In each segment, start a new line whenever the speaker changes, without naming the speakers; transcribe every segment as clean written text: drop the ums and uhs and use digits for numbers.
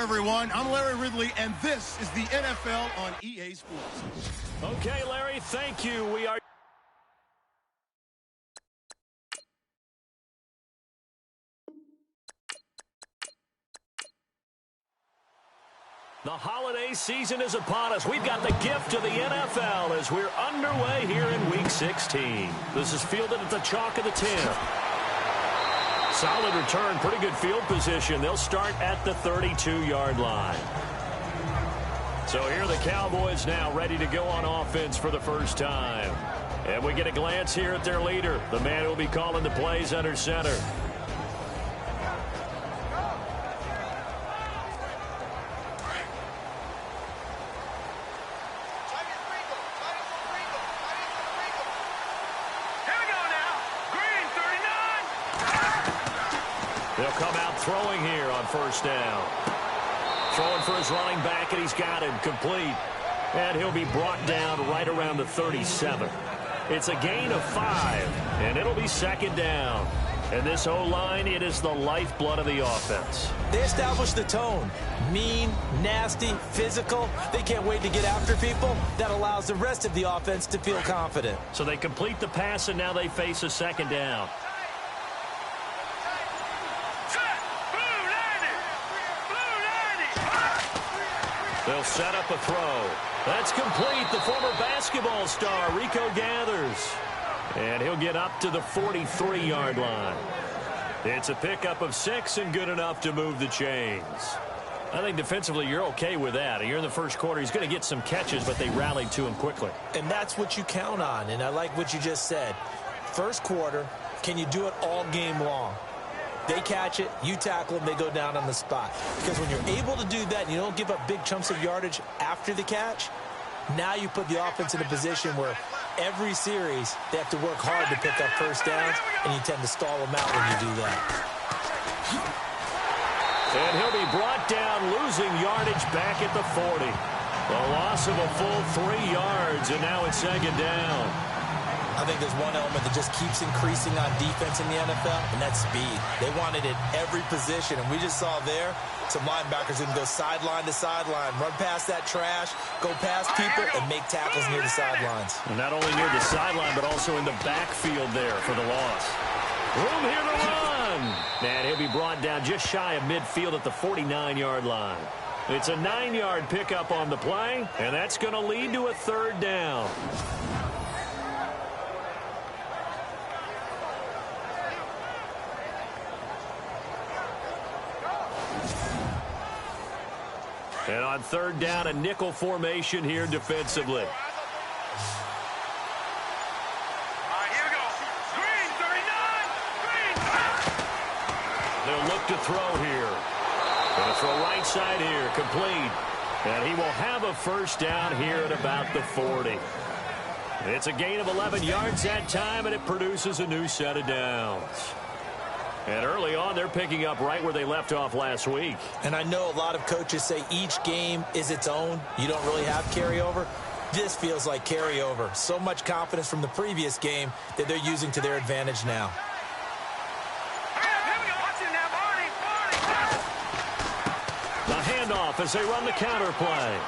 everyone. I'm Larry Ridley, and this is the NFL on EA Sports.
Okay, Larry, thank you. We are... The holiday season is upon us. We've got the gift of the NFL as we're underway here in Week 16. This is fielded at the chalk of the 10. Solid return, pretty good field position. They'll start at the 32-yard line. So here are the Cowboys now ready to go on offense for the first time. And we get a glance here at their leader, the man who will be calling the plays under center. They'll come out throwing here on first down. Throwing for his running back, and he's got him complete. And he'll be brought down right around the 37. It's a gain of 5, and it'll be second down. And this O-line, it is the lifeblood of the offense.
They established the tone. Mean, nasty, physical. They can't wait to get after people. That allows the rest of the offense to feel confident.
So they complete the pass, and now they face a second down. They'll set up a throw. That's complete. The former basketball star, Rico Gathers. And he'll get up to the 43-yard line. It's a pickup of 6 and good enough to move the chains. I think defensively you're okay with that. You're in the first quarter. He's going to get some catches, but they rallied to him quickly.
And that's what you count on, and I like what you just said. First quarter, can you do it all game long? They catch it, you tackle them, they go down on the spot. Because when you're able to do that and you don't give up big chunks of yardage after the catch, now you put the offense in a position where every series they have to work hard to pick up first downs, and you tend to stall them out when you do that.
And he'll be brought down, losing yardage back at the 40. A loss of a full 3 yards, and now it's second down.
I think there's one element that just keeps increasing on defense in the NFL, and that's speed. They want it at every position, and we just saw there some linebackers who can go sideline to sideline, run past that trash, go past people, and make tackles near the sidelines.
And not only near the sideline, but also in the backfield there for the loss. Room here to run. And he'll be brought down just shy of midfield at the 49-yard line. It's a 9-yard pickup on the play, and that's going to lead to a third down. And on third down, a nickel formation here defensively.
All right, here we go. Green, 39. Green.
They'll look to throw here. Going to throw right side here, complete. And he will have a first down here at about the 40. It's a gain of 11 yards that time, and it produces a new set of downs. And early on, they're picking up right where they left off last week.
And I know a lot of coaches say each game is its own. You don't really have carryover. This feels like carryover. So much confidence from the previous game that they're using to their advantage now.
The handoff as they run the counter play.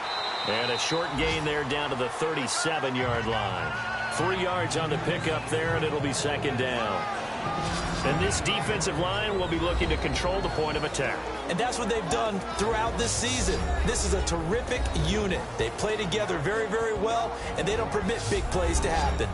And a short gain there down to the 37-yard line. 3 yards on the pickup there, and it'll be second down. And this defensive line will be looking to control the point of attack.
And that's what they've done throughout this season. This is a terrific unit. They play together very, very well, and they don't permit big plays to happen.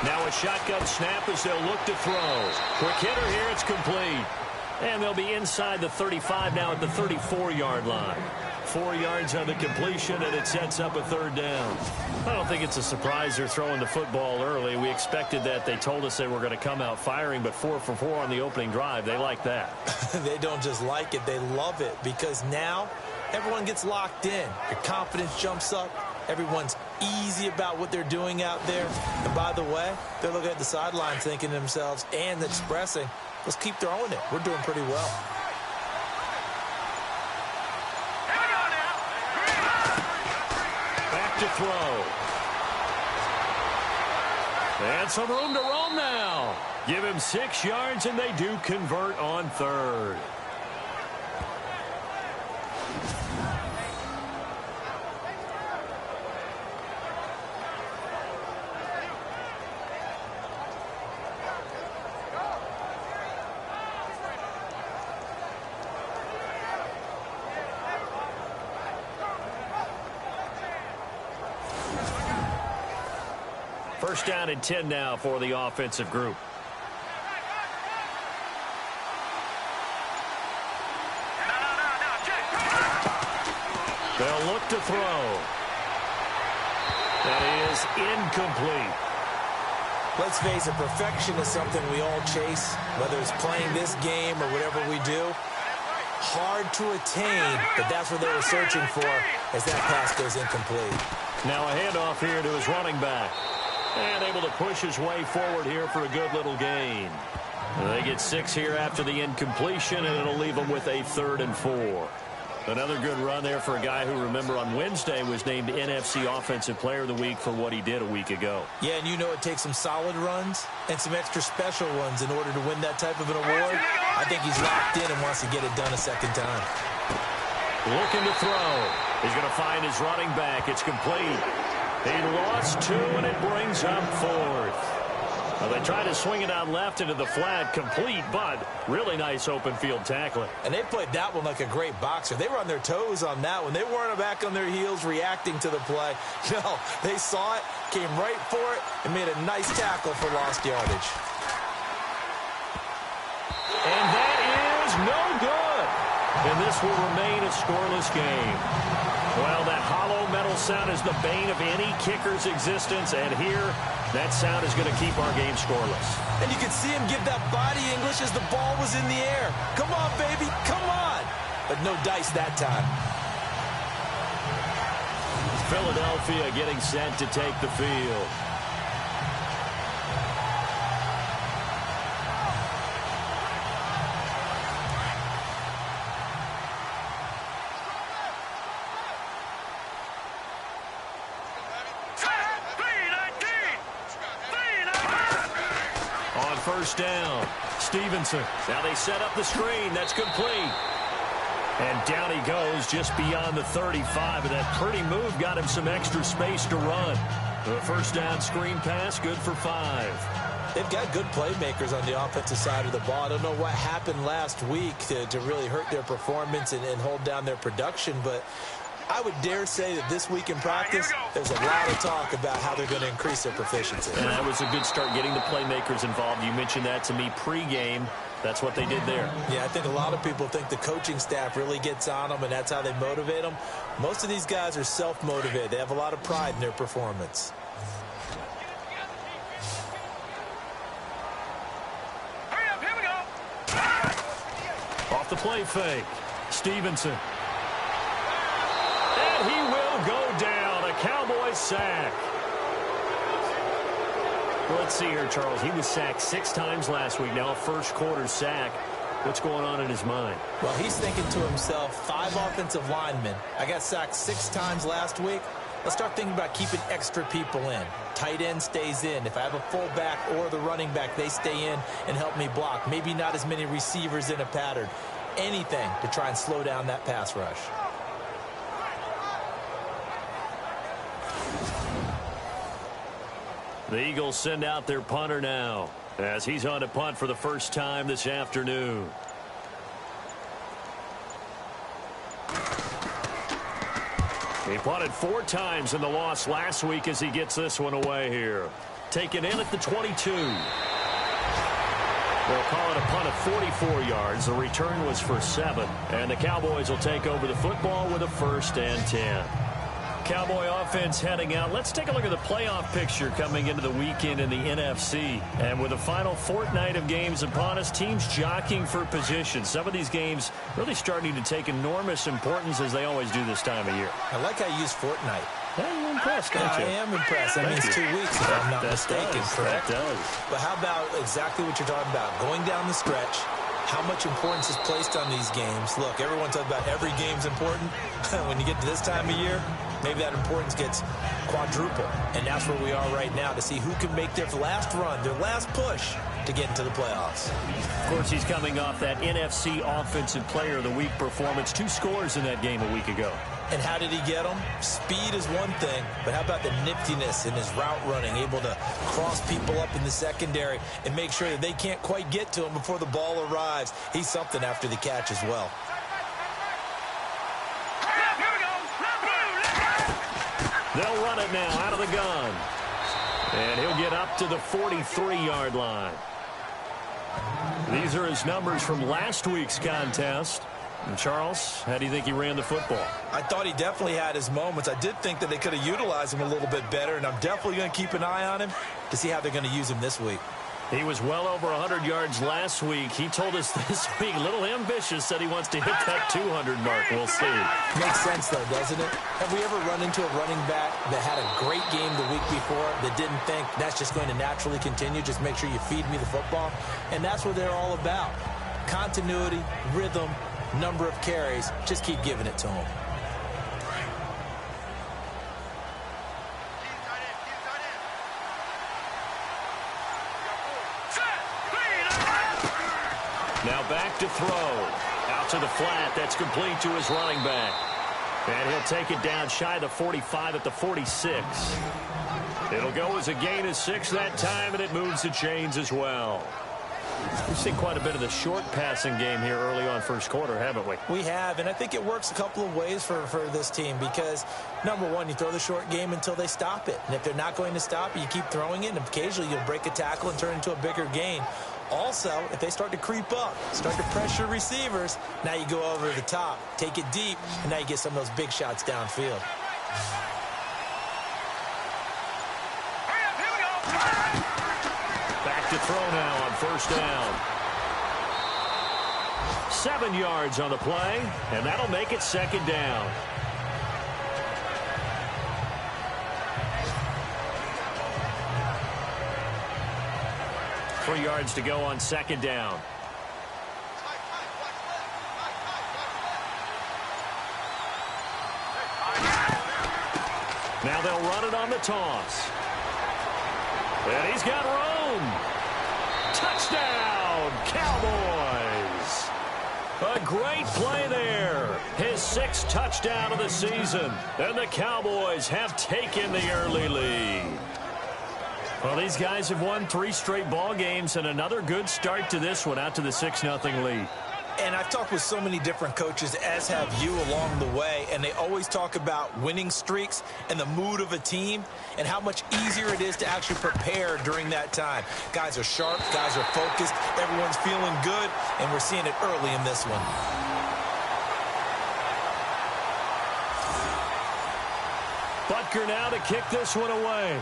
Now a shotgun snap as they'll look to throw. Quick hitter here, it's complete. And they'll be inside the 35 now at the 34-yard line. 4 yards on the completion, and it sets up a third down. I don't think it's a surprise they're throwing the football early. We expected that. They told us they were going to come out firing, but 4 for 4 on the opening drive. They like that.
They don't just like it, they love it, because now everyone gets locked in. Your confidence jumps up. Everyone's easy about what they're doing out there. And by the way, they're looking at the sideline thinking to themselves and expressing, let's keep throwing it. We're doing pretty well.
to throw. And some room to roam now. Give him 6 yards, and they do convert on third. First down and 10 now for the offensive group. They'll look to throw. That is incomplete.
Let's face it, perfection is something we all chase, whether it's playing this game or whatever we do. Hard to attain, but that's what they were searching for as that pass goes incomplete.
Now a handoff here to his running back. And able to push his way forward here for a good little gain. They get 6 here after the incompletion, and it'll leave them with a 3rd and 4. Another good run there for a guy who, remember, on Wednesday was named NFC Offensive Player of the Week for what he did a week ago.
Yeah, and you know it takes some solid runs and some extra special ones in order to win that type of an award. I think he's locked in and wants to get it done a second time.
Looking to throw. He's going to find his running back. It's complete. He lost 2, and it brings up 4th. Well, they tried to swing it out left into the flat, complete, but really nice open field tackling.
And they played that one like a great boxer. They were on their toes on that one. They weren't back on their heels reacting to the play. No, they saw it, came right for it, and made a nice tackle for lost yardage.
And that is no good. And this will remain a scoreless game. Well, that hollow metal sound is the bane of any kicker's existence, and here, that sound is going to keep our game scoreless.
And you can see him give that body English as the ball was in the air. Come on, baby, come on. But no dice that time.
Philadelphia getting set to take the field. First down. Stevenson. Now they set up the screen. That's complete. And down he goes just beyond the 35. And that pretty move got him some extra space to run. The first down screen pass, good for 5.
They've got good playmakers on the offensive side of the ball. I don't know what happened last week to really hurt their performance and hold down their production, but I would dare say that this week in practice, there's a lot of talk about how they're going to increase their proficiency.
And that was a good start, getting the playmakers involved. You mentioned that to me pregame. That's what they did there.
Yeah, I think a lot of people think the coaching staff really gets on them, and that's how they motivate them. Most of these guys are self-motivated. They have a lot of pride in their performance.
Hurry up, here we go.
Off the play fake. Stevenson. He will go down. A Cowboys sack. Let's see here, Charles. He was sacked 6 times last week. Now a first quarter sack. What's going on in his mind?
Well, he's thinking to himself, 5 offensive linemen. I got sacked 6 times last week. Let's start thinking about keeping extra people in. Tight end stays in. If I have a fullback or the running back, they stay in and help me block. Maybe not as many receivers in a pattern. Anything to try and slow down that pass rush.
The Eagles send out their punter now as he's on to punt for the first time this afternoon. He punted 4 times in the loss last week as he gets this one away here. Taken in at the 22. They'll call it a punt of 44 yards. The return was for 7. And the Cowboys will take over the football with a 1st and 10. Cowboy offense heading out. Let's take a look at the playoff picture coming into the weekend in the NFC. And with the final fortnight of games upon us, teams jockeying for position. Some of these games really starting to take enormous importance as they always do this time of year.
I like how you use fortnight.
Yeah, you're impressed, aren't you?
I am impressed. That means 2 weeks, if I'm not mistaken, correct?
That does.
But how about exactly what you're talking about? Going down the stretch, how much importance is placed on these games? Look, everyone talks about every game's important. When you get to this time of year, maybe that importance gets quadruple. And that's where we are right now to see who can make their last run, their last push to get into the playoffs.
Of course, he's coming off that NFC Offensive Player of the Week performance. 2 scores in that game a week ago.
And how did he get them? Speed is one thing, but how about the niftiness in his route running, able to cross people up in the secondary and make sure that they can't quite get to him before the ball arrives. He's something after the catch as well.
They'll run it now out of the gun. And he'll get up to the 43-yard line. These are his numbers from last week's contest. And Charles, how do you think he ran the football?
I thought he definitely had his moments. I did think that they could have utilized him a little bit better, and I'm definitely going to keep an eye on him to see how they're going to use him this week.
He was well over 100 yards last week. He told us this week, a little ambitious, said he wants to hit that 200 mark. We'll see.
Makes sense, though, doesn't it? Have we ever run into a running back that had a great game the week before that didn't think that's just going to naturally continue? Just make sure you feed me the football. And that's what they're all about. Continuity, rhythm, number of carries. Just keep giving it to him.
Now back to throw. Out to the flat. That's complete to his running back. And he'll take it down shy of the 45 at the 46. It'll go as a gain of 6 that time, and it moves the chains as well. We've seen quite a bit of the short passing game here early on first quarter, haven't we?
We have, and I think it works a couple of ways for this team because, number one, you throw the short game until they stop it. And if they're not going to stop it, you keep throwing it, and occasionally you'll break a tackle and turn it into a bigger gain. Also, if they start to creep up, start to pressure receivers, now you go over the top, take it deep, and now you get some of those big shots downfield.
Back to throw now on first down. 7 yards on the play, and that'll make it second down. Three yards to go on second down. Now they'll run it on the toss. And he's got room. Touchdown, Cowboys. A great play there. His 6th touchdown of the season. And the Cowboys have taken the early lead. Well, these guys have won 3 straight ball games and another good start to this one out to the 6-0 lead.
And I've talked with so many different coaches, as have you along the way, and they always talk about winning streaks and the mood of a team and how much easier it is to actually prepare during that time. Guys are sharp, guys are focused, everyone's feeling good, and we're seeing it early in this one.
Butker now to kick this one away.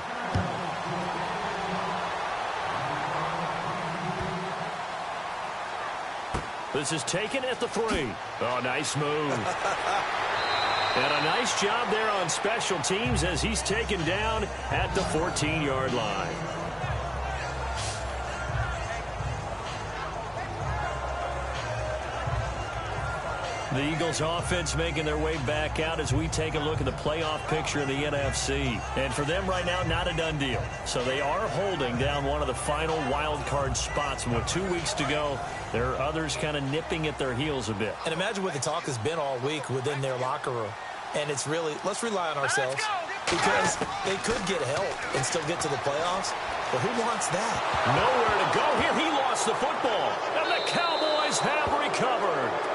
This is taken at the 3. Oh, nice move. And a nice job there on special teams as he's taken down at the 14-yard line. The Eagles offense making their way back out as we take a look at the playoff picture of the NFC. And for them right now, not a done deal. So they are holding down one of the final wild card spots. And with 2 weeks to go, there are others kind of nipping at their heels a bit.
And imagine what the talk has been all week within their locker room. And it's really, let's rely on ourselves because they could get help and still get to the playoffs. But who wants that?
Nowhere to go here. He lost the football. And the Cowboys have recovered.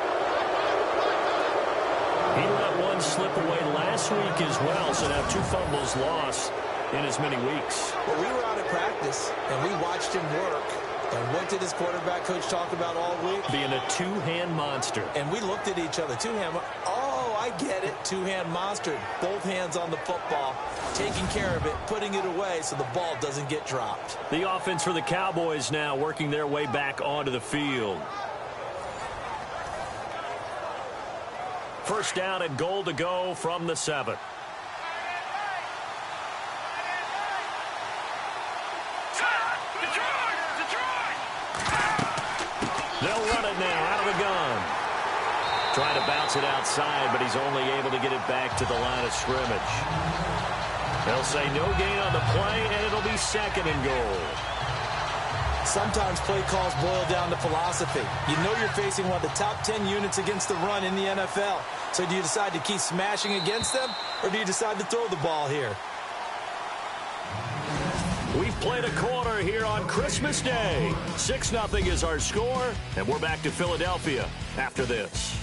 He let one slip away last week as well, so now 2 fumbles lost in as many weeks.
Well, we were out at practice, and we watched him work. And what did his quarterback coach talk about all week?
Being a 2-hand monster.
And we looked at each other. 2-hand. Oh, I get it. 2-hand monster. Both hands on the football, taking care of it, putting it away so the ball doesn't get dropped.
The offense for the Cowboys now working their way back onto the field. First down and goal to go from the 7. They'll run it now out of the gun. Trying to bounce it outside, but he's only able to get it back to the line of scrimmage. They'll say no gain on the play, and it'll be 2nd and goal.
Sometimes play calls boil down to philosophy. You know you're facing one of the top 10 units against the run in the NFL. So do you decide to keep smashing against them, or do you decide to throw the ball here?
We've played a quarter here on Christmas Day. 6-0 is our score, and we're back to Philadelphia after this.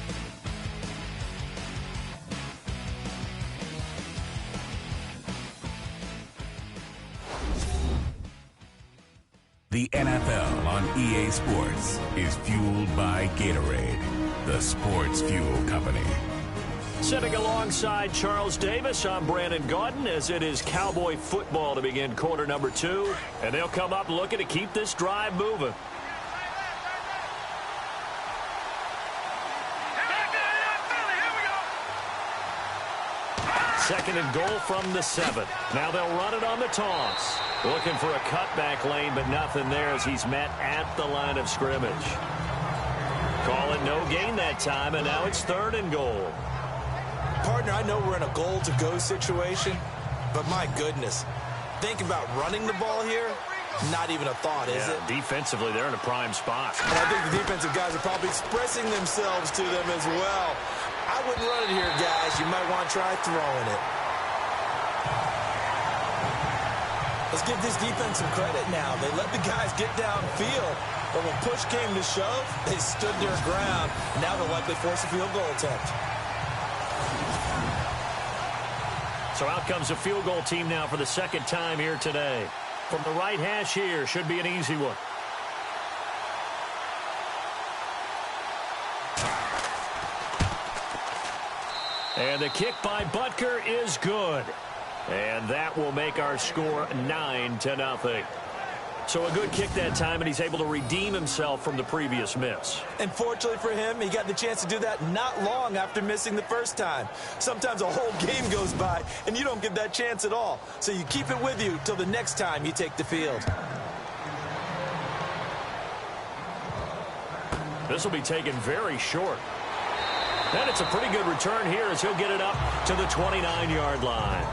The NFL on EA Sports is fueled by Gatorade, the sports fuel company.
Sitting alongside Charles Davis, I'm Brandon Gaudin, as it is Cowboy football to begin quarter number 2. And they'll come up looking to keep this drive moving. Second and goal from the 7. Now they'll run it on the toss. Looking for a cutback lane, but nothing there as he's met at the line of scrimmage. Call it no gain that time, and now it's 3rd and goal.
Partner, I know we're in a goal-to-go situation, but my goodness, think about running the ball here, not even a thought, is it?
Defensively, they're in a prime spot.
And I think the defensive guys are probably expressing themselves to them as well. I wouldn't run it here, guys. You might want to try throwing it. Let's give this defense some credit now. They let the guys get downfield, but when push came to shove, they stood their ground. Now they'll likely force a field goal attempt.
So out comes a field goal team now for the 2nd time here today. From the right hash here, should be an easy one. And the kick by Butker is good. And that will make our score 9-0. So a good kick that time, and he's able to redeem himself from the previous miss.
And fortunately for him, he got the chance to do that not long after missing the first time. Sometimes a whole game goes by, and you don't get that chance at all. So you keep it with you till the next time you take the field.
This will be taken very short. And it's a pretty good return here as he'll get it up to the 29-yard line.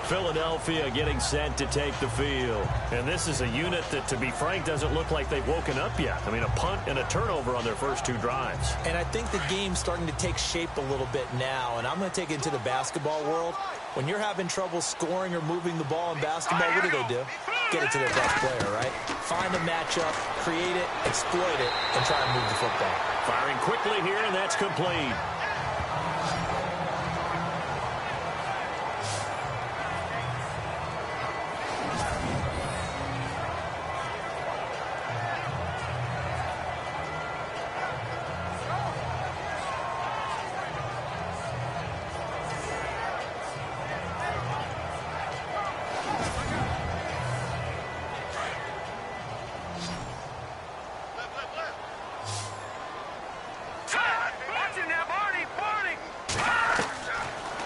Philadelphia getting set to take the field. And this is a unit that, to be frank, doesn't look like they've woken up yet. I mean, a punt and a turnover on their first 2 drives.
And I think the game's starting to take shape a little bit now. And I'm going to take it into the basketball world. When you're having trouble scoring or moving the ball in basketball, what do? Get it to their best player, right? Find a matchup, create it, exploit it, and try and move the football.
Firing quickly here, and that's complete.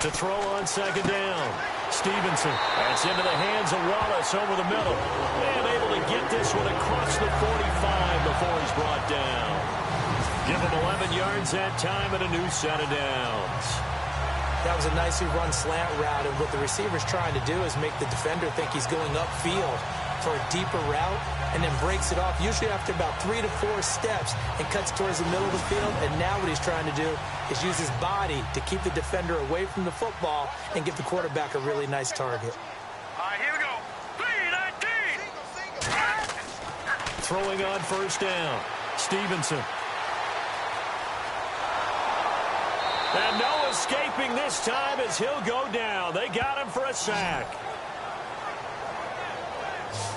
To throw on 2nd down. Stevenson. That's into the hands of Wallace over the middle. And able to get this one across the 45 before he's brought down. Give him 11 yards that time and a new set of downs.
That was a nicely run slant route, and what the receiver's trying to do is make the defender think he's going upfield for a deeper route, and then breaks it off, usually after about 3 to 4 steps, and cuts towards the middle of the field. And now what he's trying to do is use his body to keep the defender away from the football and give the quarterback a really nice target.
All right, here we go. 3-19.
Throwing on 1st down. Stevenson. And no escaping this time as he'll go down. They got him for a sack.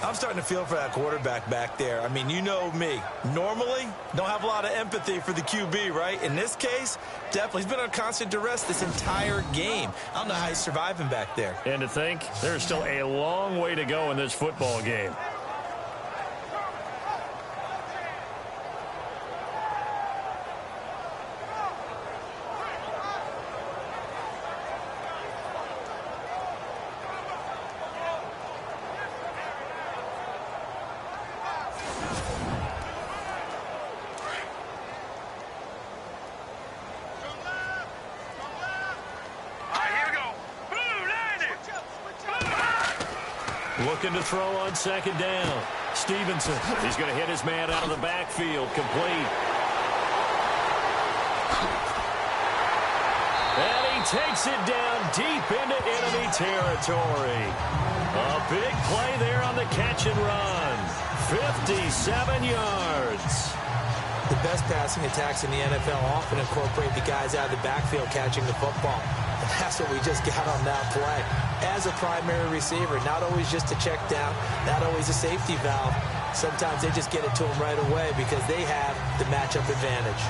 I'm starting to feel for that quarterback back there. I mean, you know me. Normally, don't have a lot of empathy for the QB, right? In this case, definitely. He's been on constant duress this entire game. I don't know how he's surviving back there.
And to think, there's still a long way to go in this football game. Looking to throw on second down. Stevenson. He's going to hit his man out of the backfield. Complete. And he takes it down deep into enemy territory. A big play there on the catch and run. 57 yards.
The best passing attacks in the NFL often incorporate the guys out of the backfield catching the football. And that's what we just got on that play. As a primary receiver, not always just a check down, not always a safety valve. Sometimes they just get it to them right away because they have the matchup advantage.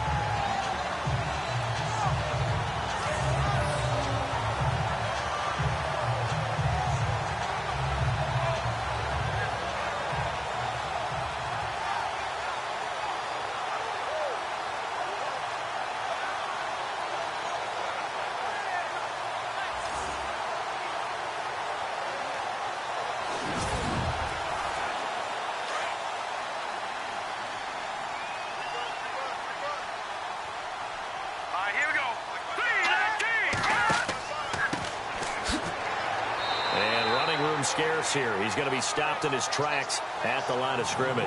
Scarce here. He's going to be stopped in his tracks at the line of scrimmage.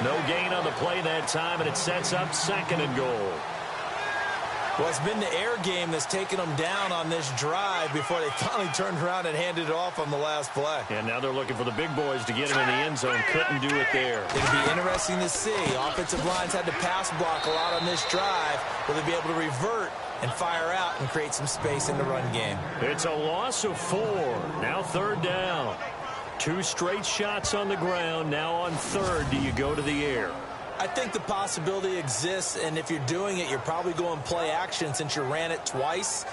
No gain on the play that time, and it sets up 2nd and goal.
Well, it's been the air game that's taken them down on this drive before they finally turned around and handed it off on the last play.
And now they're looking for the big boys to get him in the end zone. Couldn't do it there.
It'll be interesting to see. Offensive lines had to pass block a lot on this drive. Will they be able to revert and fire out and create some space in the run game?
It's a loss of 4. Now 3rd down. 2 straight shots on the ground. Now on 3rd, do you go to the air?
I think the possibility exists, and if you're doing it, you're probably going play action since you ran it twice.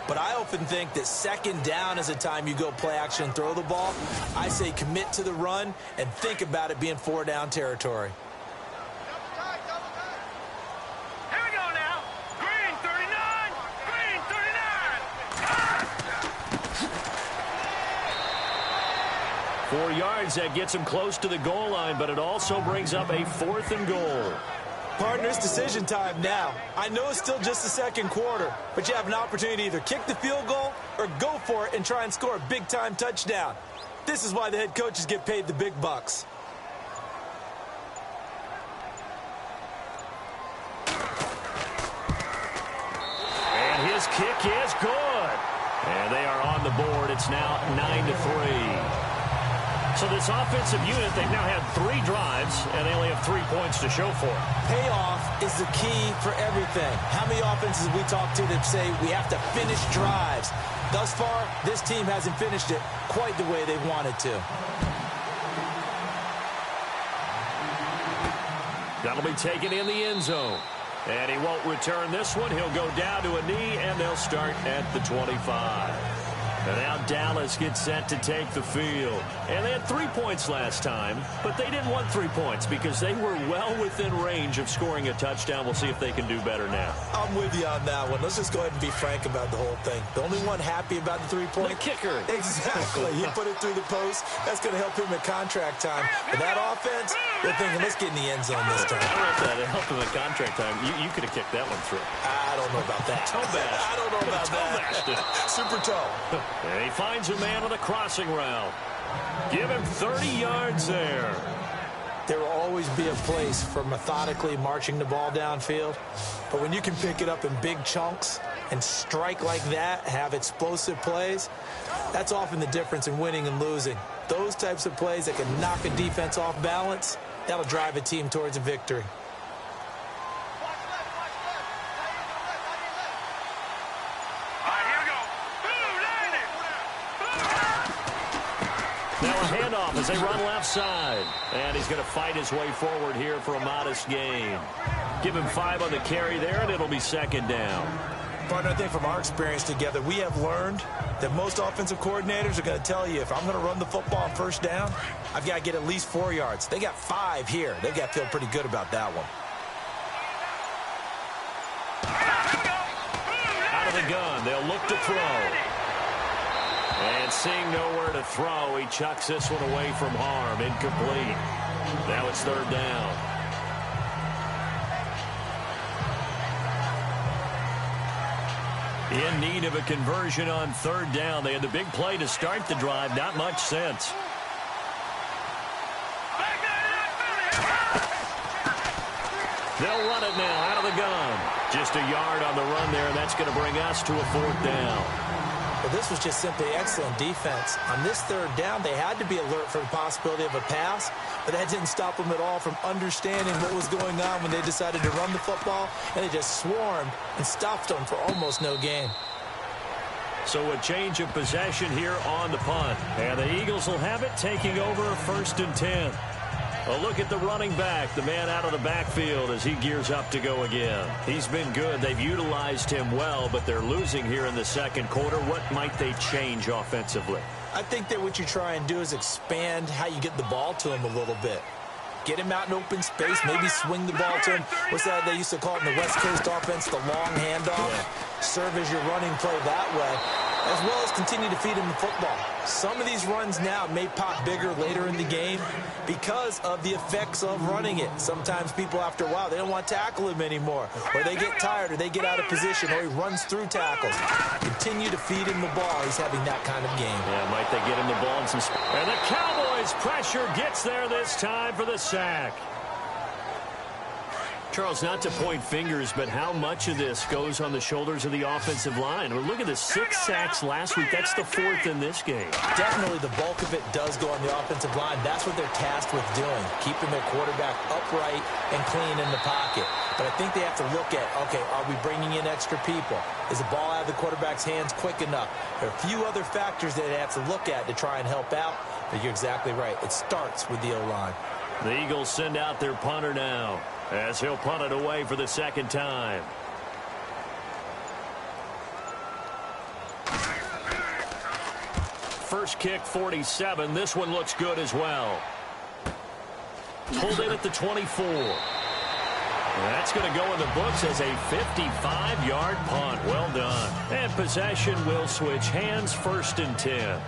But I often think that 2nd down is a time you go play action and throw the ball. I say commit to the run and think about it being 4 down territory.
Here we go now. Green 39. Green 39.
4 yards, that gets him close to the goal line, but it also brings up a 4th and goal.
Partners, decision time now. I know it's still just the 2nd quarter, but you have an opportunity to either kick the field goal or go for it and try and score a big-time touchdown. This is why the head coaches get paid the big bucks.
And his kick is good. And they are on the board. It's now 9-3. So this offensive unit, they've now had 3 drives, and they only have 3 points to show for it.
Payoff is the key for everything. How many offenses we talk to that say we have to finish drives? Thus far, this team hasn't finished it quite the way they wanted to.
That'll be taken in the end zone. And he won't return this one. He'll go down to a knee, and they'll start at the 25. And now Dallas gets set to take the field. And they had 3 points last time, but they didn't want 3 points because they were well within range of scoring a touchdown. We'll see if they can do better now.
I'm with you on that one. Let's just go ahead and be frank about the whole thing. The only one happy about the 3-point?
The kicker.
Exactly. He put it through the post. That's going to help him at contract time. And that offense, they're thinking, let's get in the end zone this time.
I wrote that. It helped him at contract time. You could have kicked that one through.
I don't know about that.
Toe bash.
I don't know about that. Super toe.
And he finds a man on a crossing route. Give him 30 yards there.
There will always be a place for methodically marching the ball downfield. But when you can pick it up in big chunks and strike like that, have explosive plays, that's often the difference in winning and losing. Those types of plays that can knock a defense off balance, that'll drive a team towards a victory.
Now a handoff as they run left side. And he's going to fight his way forward here for a modest gain. Give him 5 on the carry there, and it'll be 2nd down.
Partner, I think from our experience together, we have learned that most offensive coordinators are going to tell you, if I'm going to run the football on 1st down, I've got to get at least 4 yards. They got 5 here. They've got to feel pretty good about that one.
Out of the gun, they'll look to throw. And seeing nowhere to throw, he chucks this one away from harm. Incomplete. Now it's 3rd down. In need of a conversion on 3rd down. They had the big play to start the drive. Not much sense. They'll run it now out of the gun. Just a yard on the run there, and that's going to bring us to a 4th down.
Well, this was just simply excellent defense. On this 3rd down, they had to be alert for the possibility of a pass, but that didn't stop them at all from understanding what was going on when they decided to run the football, and they just swarmed and stopped them for almost no gain.
So a change of possession here on the punt, and the Eagles will have it, taking over 1st and 10. A look at the running back, the man out of the backfield as he gears up to go again. He's been good. They've utilized him well, but they're losing here in the 2nd quarter. What might they change offensively?
I think that what you try and do is expand how you get the ball to him a little bit. Get him out in open space, maybe swing the ball to him. What's that they used to call it in the West Coast offense, the long handoff? Yeah. Serve as your running play that way, as well as continue to feed him the football. Some of these runs now may pop bigger later in the game because of the effects of running it. Sometimes people, after a while, they don't want to tackle him anymore, or they get tired, or they get out of position, or he runs through tackles. Continue to feed him the ball. He's having that kind of game.
Yeah, might they get him the ball in some space. And the Cowboys' pressure gets there this time for the sack. Charles, not to point fingers, but how much of this goes on the shoulders of the offensive line? Well, look at the 6 sacks last week. That's the 4th in this game.
Definitely the bulk of it does go on the offensive line. That's what they're tasked with doing, keeping their quarterback upright and clean in the pocket. But I think they have to look at, okay, are we bringing in extra people? Is the ball out of the quarterback's hands quick enough? There are a few other factors that they have to look at to try and help out, but you're exactly right. It starts with the O-line.
The Eagles send out their punter now, as he'll punt it away for the 2nd time. First kick, 47. This one looks good as well. Pulled in at the 24. That's going to go in the books as a 55-yard punt. Well done. And possession will switch hands, 1st and 10.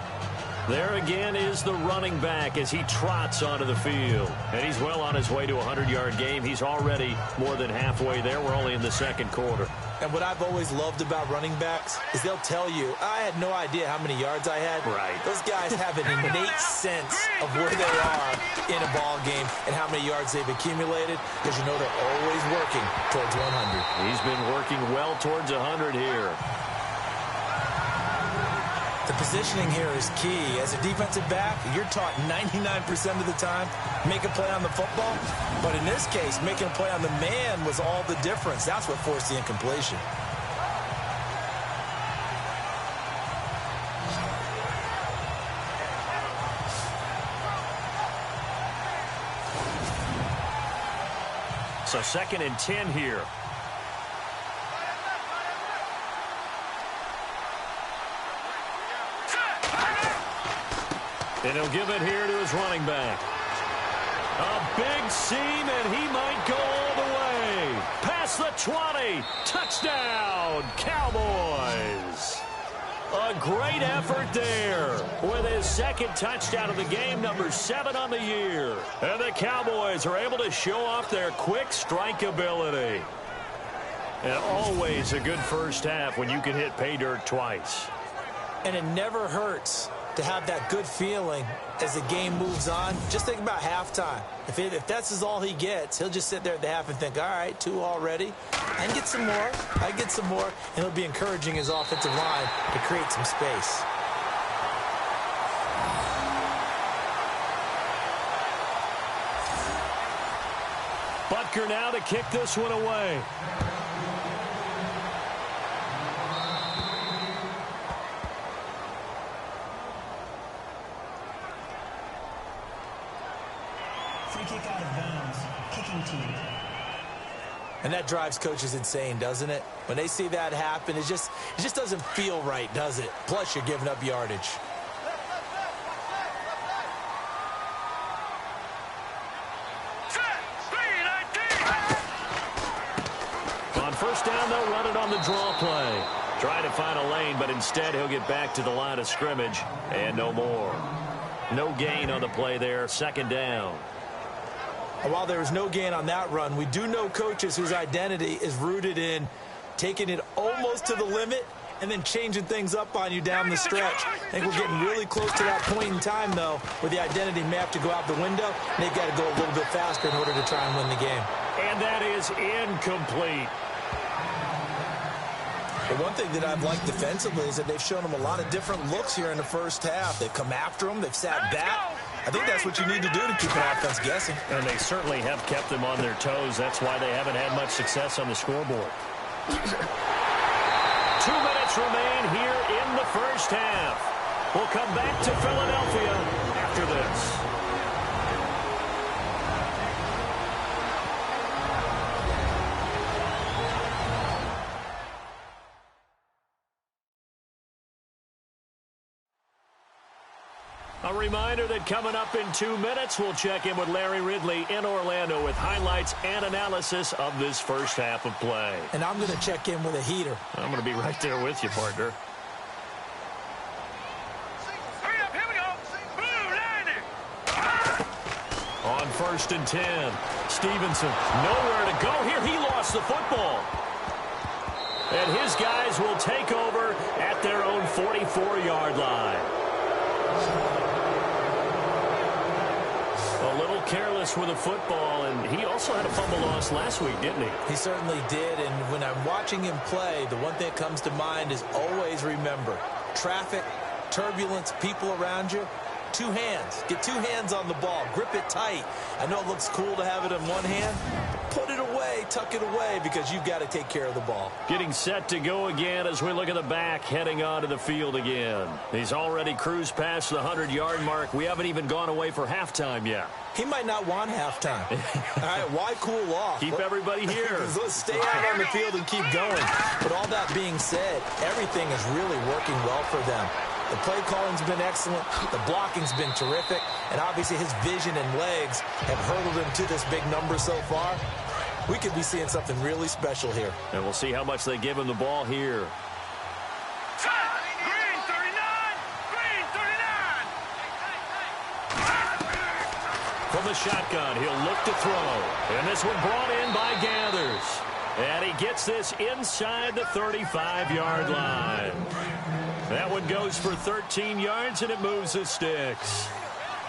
There again is the running back as he trots onto the field. And he's well on his way to a 100-yard game. He's already more than halfway there. We're only in the 2nd quarter.
And what I've always loved about running backs is they'll tell you, I had no idea how many yards I had.
Right.
Those guys have an innate sense of where they are in a ball game and how many yards they've accumulated, because you know they're always working towards 100.
He's been working well towards 100 here.
The positioning here is key. As a defensive back, you're taught 99% of the time, make a play on the football. But in this case, making a play on the man was all the difference. That's what forced the incompletion.
So 2nd and 10 here. And he'll give it here to his running back. A big seam, and he might go all the way. Past the 20. Touchdown, Cowboys. A great effort there with his 2nd touchdown of the game, number 7 on the year. And the Cowboys are able to show off their quick strike ability. And always a good first half when you can hit pay dirt twice.
And it never hurts to have that good feeling as the game moves on. Just think about halftime. If that's all he gets, he'll just sit there at the half and think, all right, 2 already. I can get some more. I can get some more. And he'll be encouraging his offensive line to create some space.
Butker now to kick this one away.
Free kick out of bounds. Kicking team.
And that drives coaches insane, doesn't it? When they see that happen, it just doesn't feel right, does it? Plus, you're giving up yardage.
On 1st down, they'll run it on the draw play. Trying to find a lane, but instead he'll get back to the line of scrimmage and no more. No gain on the play there, 2nd down.
And while there was no gain on that run, we do know coaches whose identity is rooted in taking it almost to the limit and then changing things up on you down the stretch. I think we're getting really close to that point in time, though, where the identity may have to go out the window, and they've got to go a little bit faster in order to try and win the game.
and that is incomplete.
The one thing that I've liked defensively is that they've shown them a lot of different looks here in the first half. They've come after them. They've sat back. I think that's what you need to do to keep an offense guessing.
And they certainly have kept them on their toes. That's why they haven't had much success on the scoreboard. 2 minutes remain here in the first half. We'll come back to Philadelphia after this. A reminder that coming up in 2 minutes, we'll check in with Larry Ridley in Orlando with highlights and analysis of this first half of play.
And I'm going to check in with a heater.
I'm going to be right there with you, partner.
Hurry up, here we go. Blue line it.
On 1st and 10, Stevenson nowhere to go here. He lost the football. And his guys will take over at their own 44-yard line. A little careless with the football, and he also had a fumble loss last week, didn't he?
He certainly did, and when I'm watching him play, the one thing that comes to mind is always remember, traffic, turbulence, people around you, 2 hands. Get 2 hands on the ball. Grip it tight. I know it looks cool to have it in one hand. Put it away, tuck it away, because you've got to take care of the ball.
Getting set to go again as we look at the back, heading onto the field again. He's already cruised past the 100-yard mark. We haven't even gone away for halftime yet.
He might not want halftime. All right, why cool off?
Keep everybody here.
Let's stay out on the field and keep going. But all that being said, everything is really working well for them. The play calling's been excellent. The blocking's been terrific. And obviously his vision and legs have hurdled him to this big number so far. We could be seeing something really special here.
And we'll see how much they give him the ball here.
Green 39. Green 39.
From the shotgun, he'll look to throw. And this one brought in by Gathers. And he gets this inside the 35-yard line. That one goes for 13 yards, and it moves the sticks.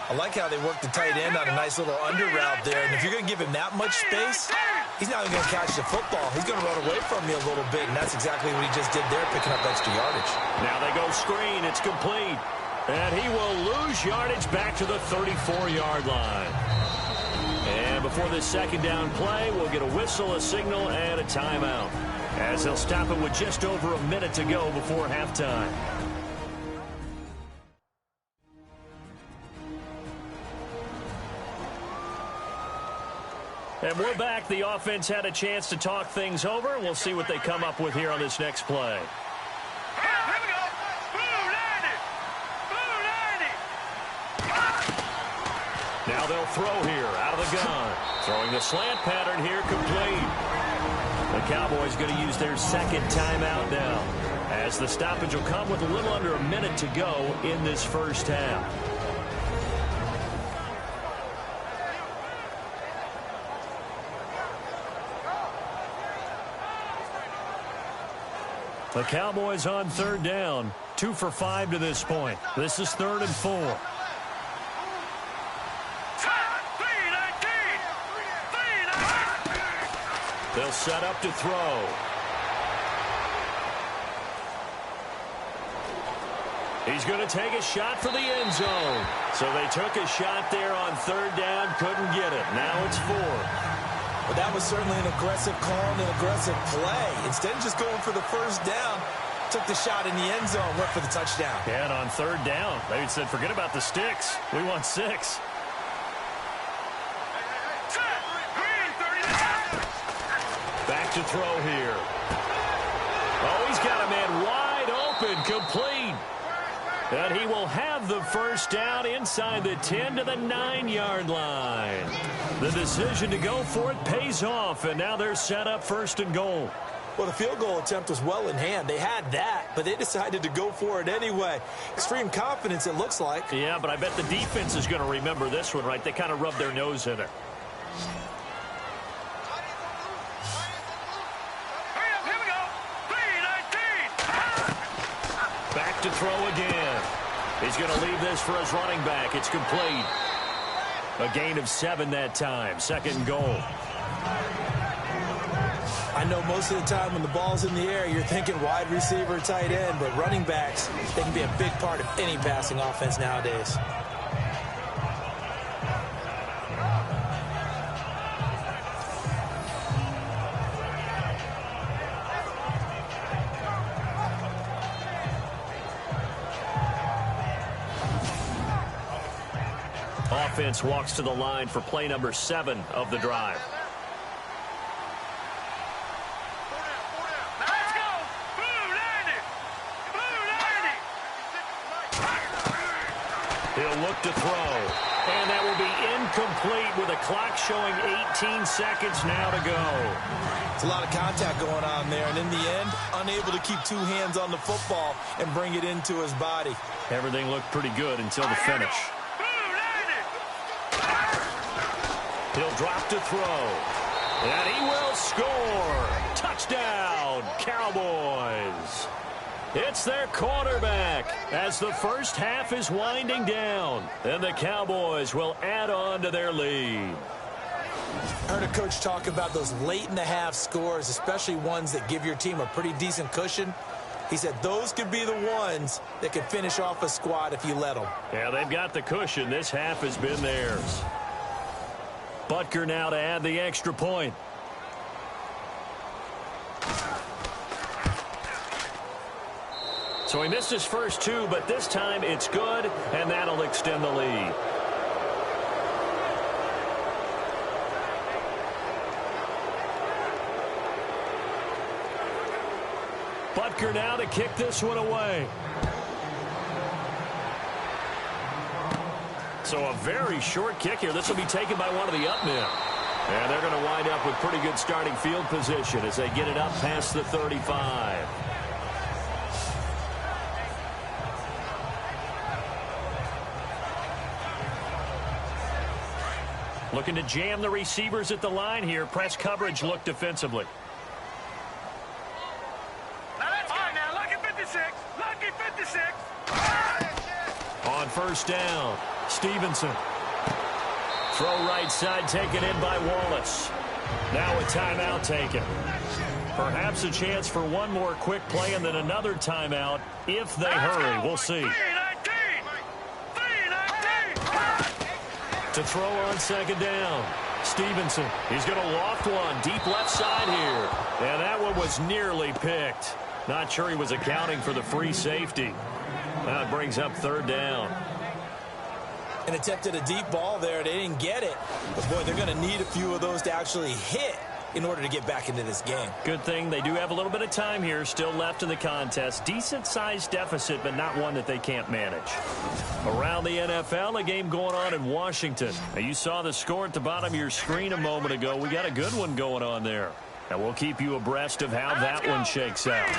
I like how they work the tight end on a nice little under route there. And if you're going to give him that much space, he's not even going to catch the football. He's going to run away from you a little bit, and that's exactly what he just did there, picking up extra yardage.
Now they go screen. It's complete. And he will lose yardage back to the 34-yard line. And before this second down play, we'll get a whistle, a signal, and a timeout, as they'll stop it with just over a minute to go before halftime. And we're back. The offense had a chance to talk things over. We'll see what they come up with here on this next play.
Here we go. Blue line it. Blue line it.
Now they'll throw here out of the gun. Throwing the slant pattern here, complete. The Cowboys going to use their second timeout now, as the stoppage will come with a little under a minute to go in this first half. The Cowboys on 3rd down, 2 for 5 to this point. This is 3rd and 4.
319. 319.
They'll set up to throw. He's going to take a shot for the end zone. So they took a shot there on 3rd down, couldn't get it. Now it's 4th.
But that was certainly an aggressive call and an aggressive play. Instead of just going for the first down, took the shot in the end zone, went for the touchdown.
Yeah, and on 3rd down, they said, forget about the sticks. We want 6.
Green 39.
Back to throw here. Oh, he's got a man wide open, complete. And he will have the first down inside the 10 to the 9-yard line. The decision to go for it pays off, and now they're set up 1st and goal.
Well, the field goal attempt was well in hand. They had that, but they decided to go for it anyway. Extreme confidence, it looks like.
Yeah, but I bet the defense is going to remember this one, right? They kind of rubbed their nose in it.
Hurry up, here we go. 319.
Back to throw again. He's going to leave this for his running back. It's complete. A gain of 7 that time. 2nd and goal.
I know most of the time when the ball's in the air, you're thinking wide receiver, tight end, but running backs, they can be a big part of any passing offense nowadays.
Offense walks to the line for play number 7 of the drive.
Let's go! Blue 90! Blue 90!
He'll look to throw. And that will be incomplete with a clock showing 18 seconds now to go.
It's a lot of contact going on there, and in the end, unable to keep 2 hands on the football and bring it into his body.
Everything looked pretty good until the finish. He'll drop to throw. And he will score. Touchdown, Cowboys. It's their quarterback as the first half is winding down. And the Cowboys will add on to their lead.
I heard a coach talk about those late-in-the-half scores, especially ones that give your team a pretty decent cushion. He said those could be the ones that could finish off a squad if you let them.
Yeah, they've got the cushion. This half has been theirs. Butker now to add the extra point. So he missed his first 2, but this time it's good, and that'll extend the lead. Butker now to kick this one away. So a very short kick here. This will be taken by one of the up men. And they're going to wind up with pretty good starting field position as they get it up past the 35. Looking to jam the receivers at the line here. Press coverage look defensively.
Now let's go now. Lucky 56. Lucky 56.
On first down, Stevenson. Throw right side taken in by Wallace. Now a timeout taken. Perhaps a chance for one more quick play and then another timeout if they hurry. We'll see.
3-19. 3-19.
To throw on second down, Stevenson. He's going to loft one deep left side here. And that one was nearly picked. Not sure he was accounting for the free safety. Now it brings up third down.
And attempted a deep ball there. They didn't get it. But, boy, they're going to need a few of those to actually hit in order to get back into this game.
Good thing they do have a little bit of time here still left in the contest. Decent-sized deficit, but not one that they can't manage. Around the NFL, a game going on in Washington. Now, you saw the score at the bottom of your screen a moment ago. We got a good one going on there. And we'll keep you abreast of how that one shakes out.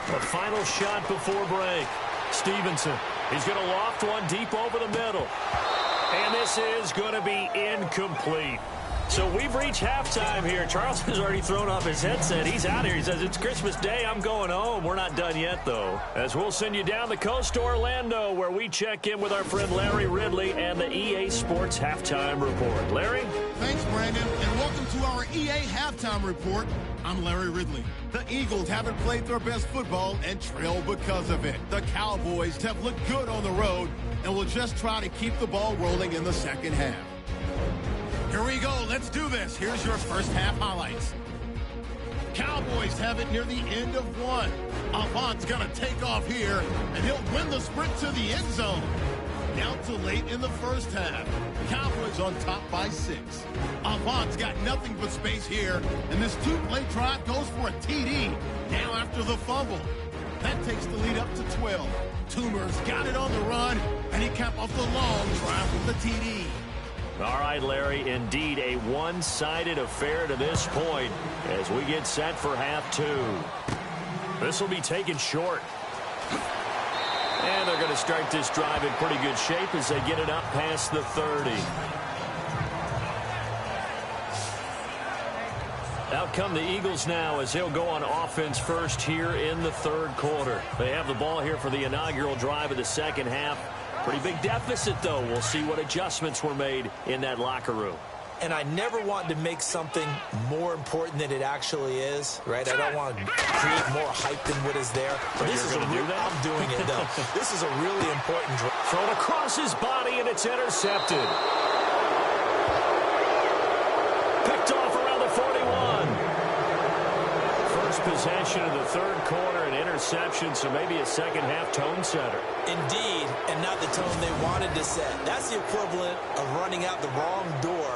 The final shot before break. Stevenson. He's going to loft one deep over the middle. And this is going to be incomplete. So we've reached halftime here. Charles has already thrown off his headset. He's out here. He says, it's Christmas Day. I'm going home. We're not done yet, though. As we'll send you down the coast to Orlando, where we check in with our friend Larry Ridley and the EA Sports Halftime Report. Larry?
Thanks, Brandon, and welcome to our EA Halftime Report. I'm Larry Ridley. The Eagles haven't played their best football and trail because of it. The Cowboys have looked good on the road and will just try to keep the ball rolling in the second half. Here we go. Let's do this. Here's your first half highlights. Cowboys have it near the end of one. Avant's going to take off here, and he'll win the sprint to the end zone. Down to late in the first half. Cowboys on top by 6. Avant's got nothing but space here, and this 2-play drive goes for a TD. Now after the fumble. That takes the lead up to 12. Toomer's got it on the run, and he capped off the long drive with the TD.
All right, Larry, indeed a one-sided affair to this point as we get set for half 2. This will be taken short. And they're going to start this drive in pretty good shape as they get it up past the 30. Out come the Eagles now as they'll go on offense first here in the third quarter. They have the ball here for the inaugural drive of the second half. Pretty big deficit, though. We'll see what adjustments were made in that locker room.
and I never want to make something more important than it actually is, right? I don't want to create more hype than what is there. But this is I'm doing it, though. This is a really important drive.
Thrown across his body, and it's intercepted. Picked off around the 41. First possession of the third quarter, an interception, so maybe a second-half tone setter.
Indeed, and not the tone they wanted to set. That's the equivalent of running out the wrong door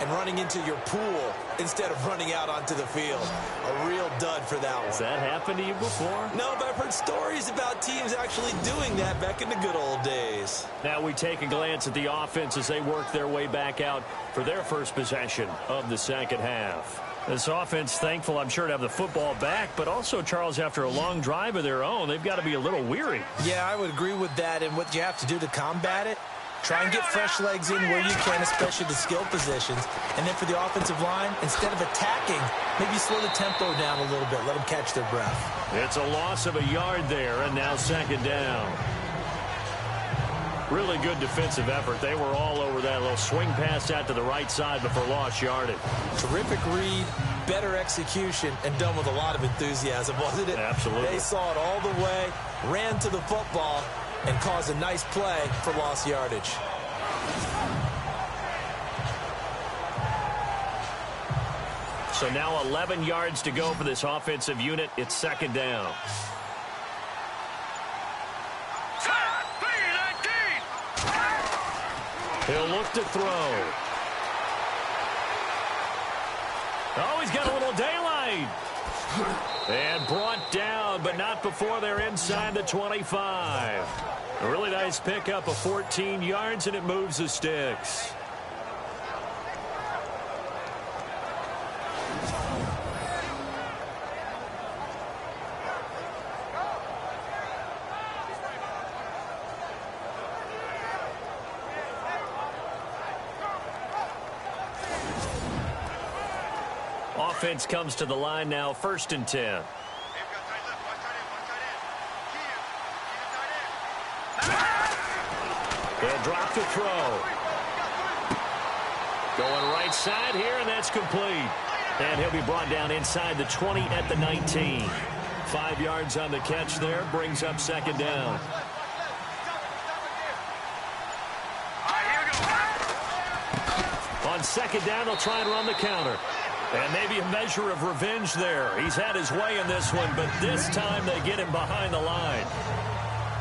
and running into your pool instead of running out onto the field. A real dud for that one.
Has that happened to you before?
No, but I've heard stories about teams actually doing that back in the good old days.
Now we take a glance at the offense as they work their way back out for their first possession of the second half. This offense, thankful, I'm sure, to have the football back, but also, Charles, after a long drive of their own, they've got to be a little weary.
Yeah, I would agree with that, and what you have to do to combat it, try and get fresh legs in where you can, especially the skill positions. And then for the offensive line, instead of attacking, maybe slow the tempo down a little bit, let them catch their breath.
It's a loss of a yard there, and now second down. Really good defensive effort. They were all over that little swing pass out to the right side before lost yardage.
Terrific read, better execution, and done with a lot of enthusiasm, wasn't it?
Absolutely.
They saw it all the way, ran to the football, and caused a nice play for lost yardage.
So now 11 yards to go for this offensive unit. It's second down. He'll look to throw. Oh, he's got a little daylight. And brought down, but not before they're inside the 25. A really nice pickup of 14 yards, and it moves the sticks. Offense comes to the line now, 1st and 10. They'll drop to throw. Going right side here, and that's complete. And he'll be brought down inside the 20 at the 19. 5 yards on the catch there, brings up second down. On second down, they'll try and run the counter. And maybe a measure of revenge there. He's had his way in this one, but this time they get him behind the line.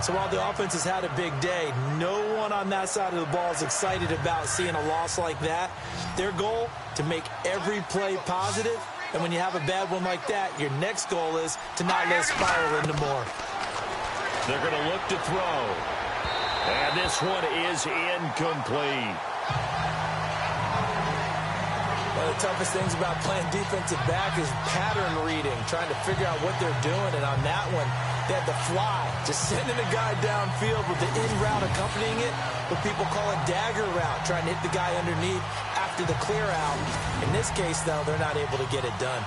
So while the offense has had a big day, no one on that side of the ball is excited about seeing a loss like that. Their goal, to make every play positive. And when you have a bad one like that, your next goal is to not let it spiral into more.
They're going to look to throw. And this one is incomplete.
One of the toughest things about playing defensive back is pattern reading, trying to figure out what they're doing. And on that one, they had the fly, just sending a guy downfield with the in route accompanying it, what people call a dagger route, trying to hit the guy underneath after the clear out. In this case, though, they're not able to get it done.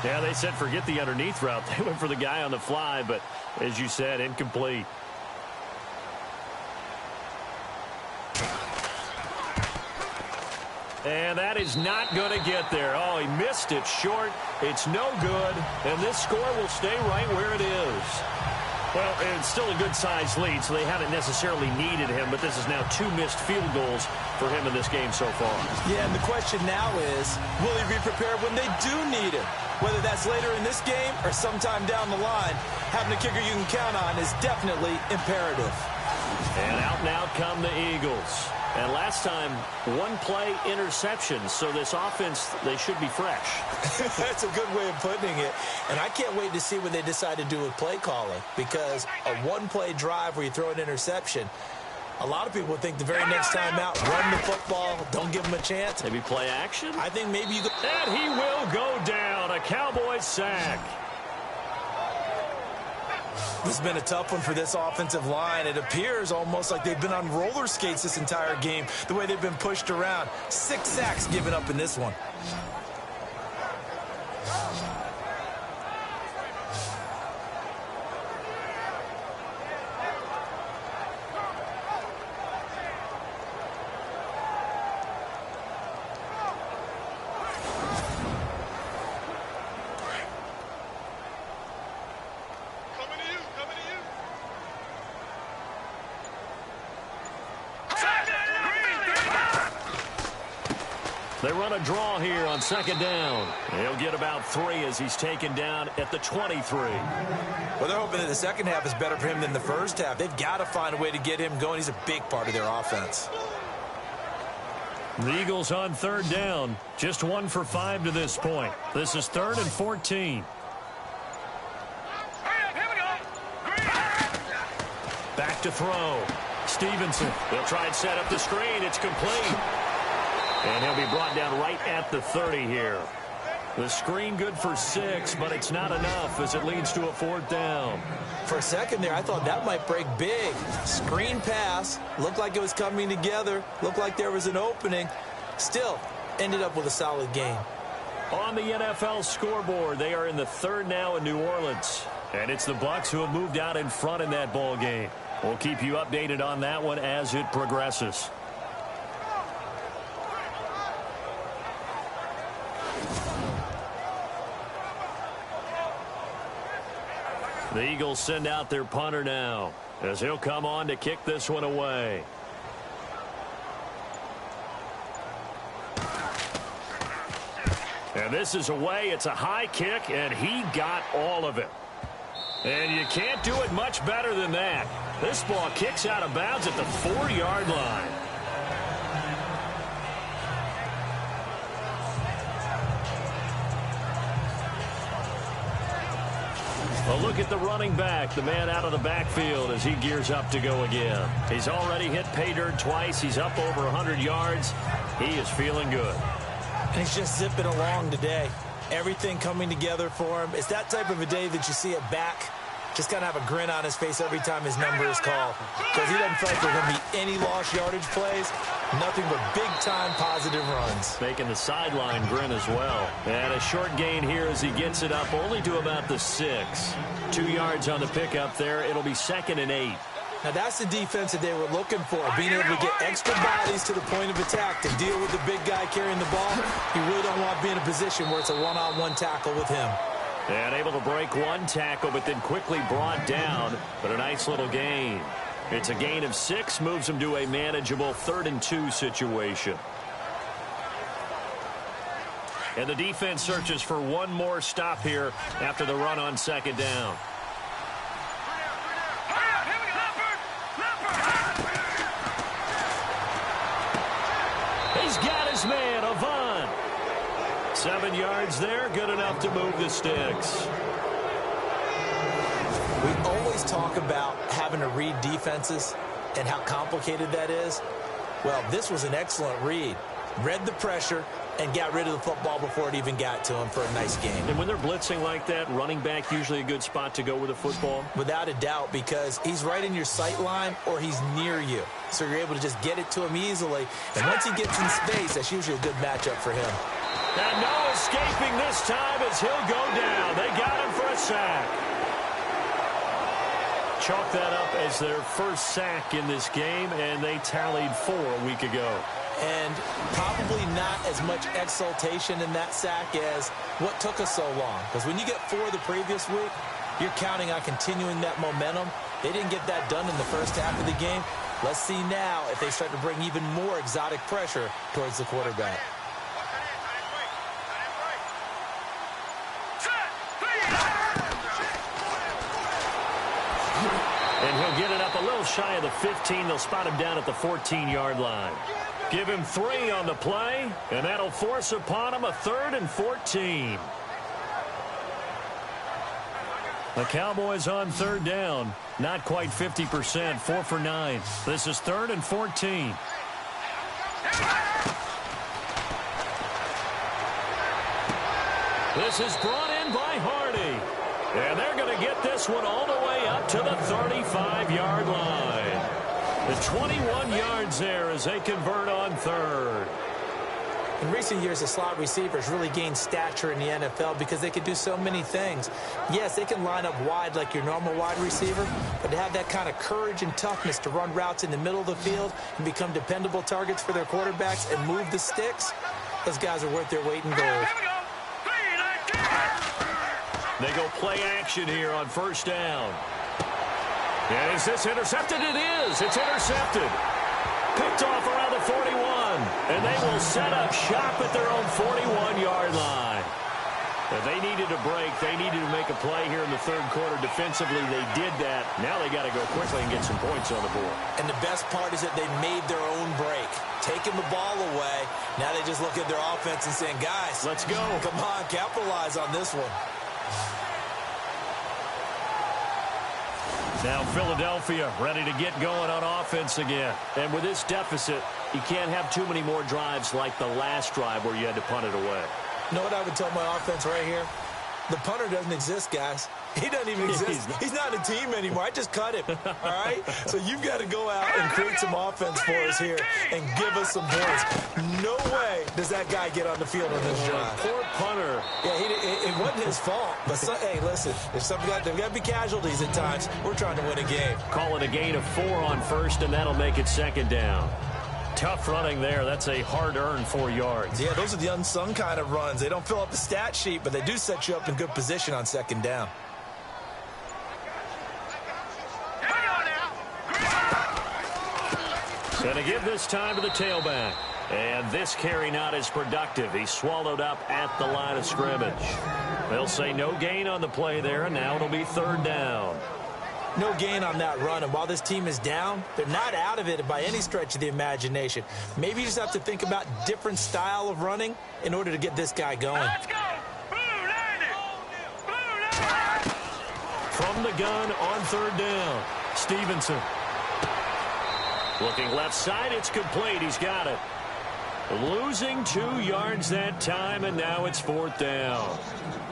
Yeah, they said forget the underneath route. They went for the guy on the fly, but as you said, incomplete. And that is not going to get there. Oh, he missed it short. It's no good. And this score will stay right where it is. Well, it's still a good-sized lead, so they haven't necessarily needed him, but this is now 2 missed field goals for him in this game so far.
Yeah, and the question now is, will he be prepared when they do need him? Whether that's later in this game or sometime down the line, having a kicker you can count on is definitely imperative.
And out and out come the Eagles. And last time, 1-play interception. So this offense, they should be fresh.
That's a good way of putting it. And I can't wait to see what they decide to do with play calling. Because a 1-play drive where you throw an interception, a lot of people would think the very next time out, run the football, don't give them a chance.
Maybe play action?
I think maybe you go.
And he will go down. A Cowboys sack.
This has been a tough one for this offensive line. It appears almost like they've been on roller skates this entire game, the way they've been pushed around. 6 sacks given up in this one.
They run a draw here on second down. He'll get about 3 as he's taken down at the 23.
Well, they're hoping that the second half is better for him than the first half. They've got to find a way to get him going. He's a big part of their offense.
The Eagles on third down. Just 1 for 5 to this point. This is 3rd and 14. Back to throw. Stevenson. They'll try and set up the screen. It's complete. And he'll be brought down right at the 30 here. The screen good for 6, but it's not enough as it leads to a 4th down.
For a second there, I thought that might break big. Screen pass. Looked like it was coming together. Looked like there was an opening. Still, ended up with a solid game.
On the NFL scoreboard, they are in the 3rd now in New Orleans. And it's the Bucs who have moved out in front in that ball game. We'll keep you updated on that one as it progresses. The Eagles send out their punter now as he'll come on to kick this one away. And this is away. It's a high kick, and he got all of it. And you can't do it much better than that. This ball kicks out of bounds at the 4-yard line. A look at the running back, the man out of the backfield as he gears up to go again. He's already hit pay dirt twice. He's up over 100 yards. He is feeling good.
And he's just zipping along today. Everything coming together for him. It's that type of a day that you see a back just kind of have a grin on his face every time his number is called. Because he doesn't feel like there's going to be any lost yardage plays. Nothing but big-time positive runs.
Making the sideline grin as well. And a short gain here as he gets it up only to about the 6. 2 yards on the pickup there. It'll be 2nd and 8.
Now, that's the defense that they were looking for, being able to get extra bodies to the point of attack to deal with the big guy carrying the ball. You really don't want to be in a position where it's a one-on-one tackle with him.
And able to break one tackle, but then quickly brought down. But a nice little gain. It's a gain of 6, moves him to a manageable 3rd and 2 situation. And the defense searches for one more stop here after the run on 2nd down. He's got his man, Avant. 7 yards there, good enough to move the sticks.
We always talk about having to read defenses and how complicated that is. Well, this was an excellent read. Read the pressure and got rid of the football before it even got to him for a nice game.
And when they're blitzing like that, running back usually a good spot to go with the football?
Without a doubt, because he's right in your sight line or he's near you. So you're able to just get it to him easily. And once he gets in space, that's usually a good matchup for him.
And no escaping this time as he'll go down. They got him for a sack. Chalk that up as their first sack in this game, and they tallied 4 a week ago.
And probably not as much exultation in that sack as what took us so long. Because when you get 4 the previous week, you're counting on continuing that momentum. They didn't get that done in the first half of the game. Let's see now if they start to bring even more exotic pressure towards the quarterback.
And he'll get it up a little shy of the 15. They'll spot him down at the 14-yard line. Give him 3 on the play, and that'll force upon him a 3rd and 14. The Cowboys on 3rd down. Not quite 50%, 4 for 9. This is 3rd and 14. This is brought in by Hardy. And they're going to get this one all the way up to the 35-yard line. The 21 yards there as they convert on 3rd.
In recent years, the slot receivers really gained stature in the NFL because they can do so many things. Yes, they can line up wide like your normal wide receiver, but to have that kind of courage and toughness to run routes in the middle of the field and become dependable targets for their quarterbacks and move the sticks, those guys are worth their weight in gold.
They go play action here on 1st down. And is this intercepted? It is. It's intercepted. Picked off around the 41. And they will set up shop at their own 41-yard line. If they needed a break, they needed to make a play here in the third quarter. Defensively, they did that. Now they got to go quickly and get some points on the board.
And the best part is that they made their own break. Taking the ball away. Now they just look at their offense and saying, guys,
let's go.
Come on, capitalize on this one.
Now Philadelphia ready to get going on offense again. And with this deficit, you can't have too many more drives like the last drive where you had to punt it away.
You know what I would tell my offense right here? The punter doesn't exist, guys. He doesn't even exist. He's not a team anymore. I just cut him, all right? So you've got to go out and create some offense for us here and give us some points. No way does that guy get on the field on this drive.
Poor punter.
Yeah, it wasn't his fault. But, hey, listen, there's got to be casualties at times. We're trying to win a game.
Call it a gain of 4 on first, and that'll make it second down. Tough running there. That's a hard-earned 4 yards.
Yeah, those are the unsung kind of runs. They don't fill up the stat sheet, but they do set you up in good position on second down.
Going to give this time to the tailback. And this carry not as productive. He's swallowed up at the line of scrimmage. They'll say no gain on the play there, and now it'll be third down.
No gain on that run, and while this team is down, they're not out of it by any stretch of the imagination. Maybe you just have to think about different style of running in order to get this guy going.
Let's go! Blue 90! Blue 90!
From the gun on third down, Stevenson. Looking left side, it's complete. He's got it. Losing 2 yards that time, and now it's fourth down.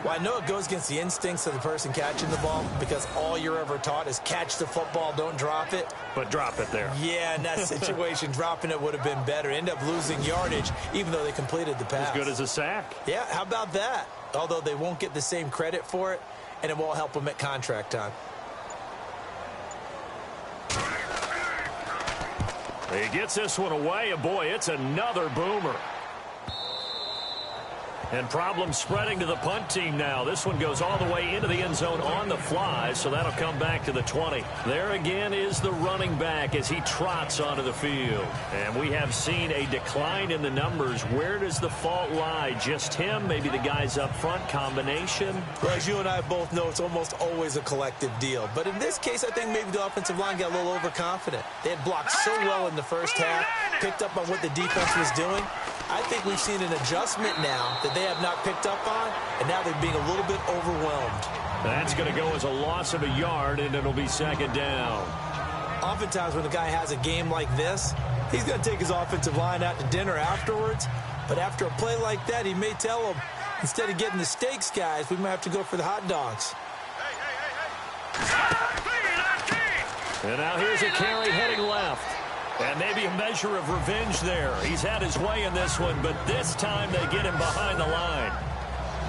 Well, I know it goes against the instincts of the person catching the ball because all you're ever taught is catch the football, don't drop it.
But drop it there.
Yeah, in that situation, dropping it would have been better. End up losing yardage, even though they completed the pass.
As good as a sack.
Yeah, how about that? Although they won't get the same credit for it, and it won't help them at contract time.
He gets this one away, and boy, it's another boomer. And problems spreading to the punt team now. This one goes all the way into the end zone on the fly, so that'll come back to the 20. There again is the running back as he trots onto the field. And we have seen a decline in the numbers. Where does the fault lie? Just him? Maybe the guys up front? Combination?
Well, as you and I both know, it's almost always a collective deal. But in this case, I think maybe the offensive line got a little overconfident. They had blocked so well in the first half, picked up on what the defense was doing. I think we've seen an adjustment now that they have not picked up on, and now they're being a little bit overwhelmed.
That's going to go as a loss of a yard, and it'll be second down.
Oftentimes when the guy has a game like this, he's going to take his offensive line out to dinner afterwards. But after a play like that, he may tell them, instead of getting the steaks, guys, we might have to go for the hot dogs.
And now here's a carry heading left. And maybe a measure of revenge there. He's had his way in this one, but this time they get him behind the line.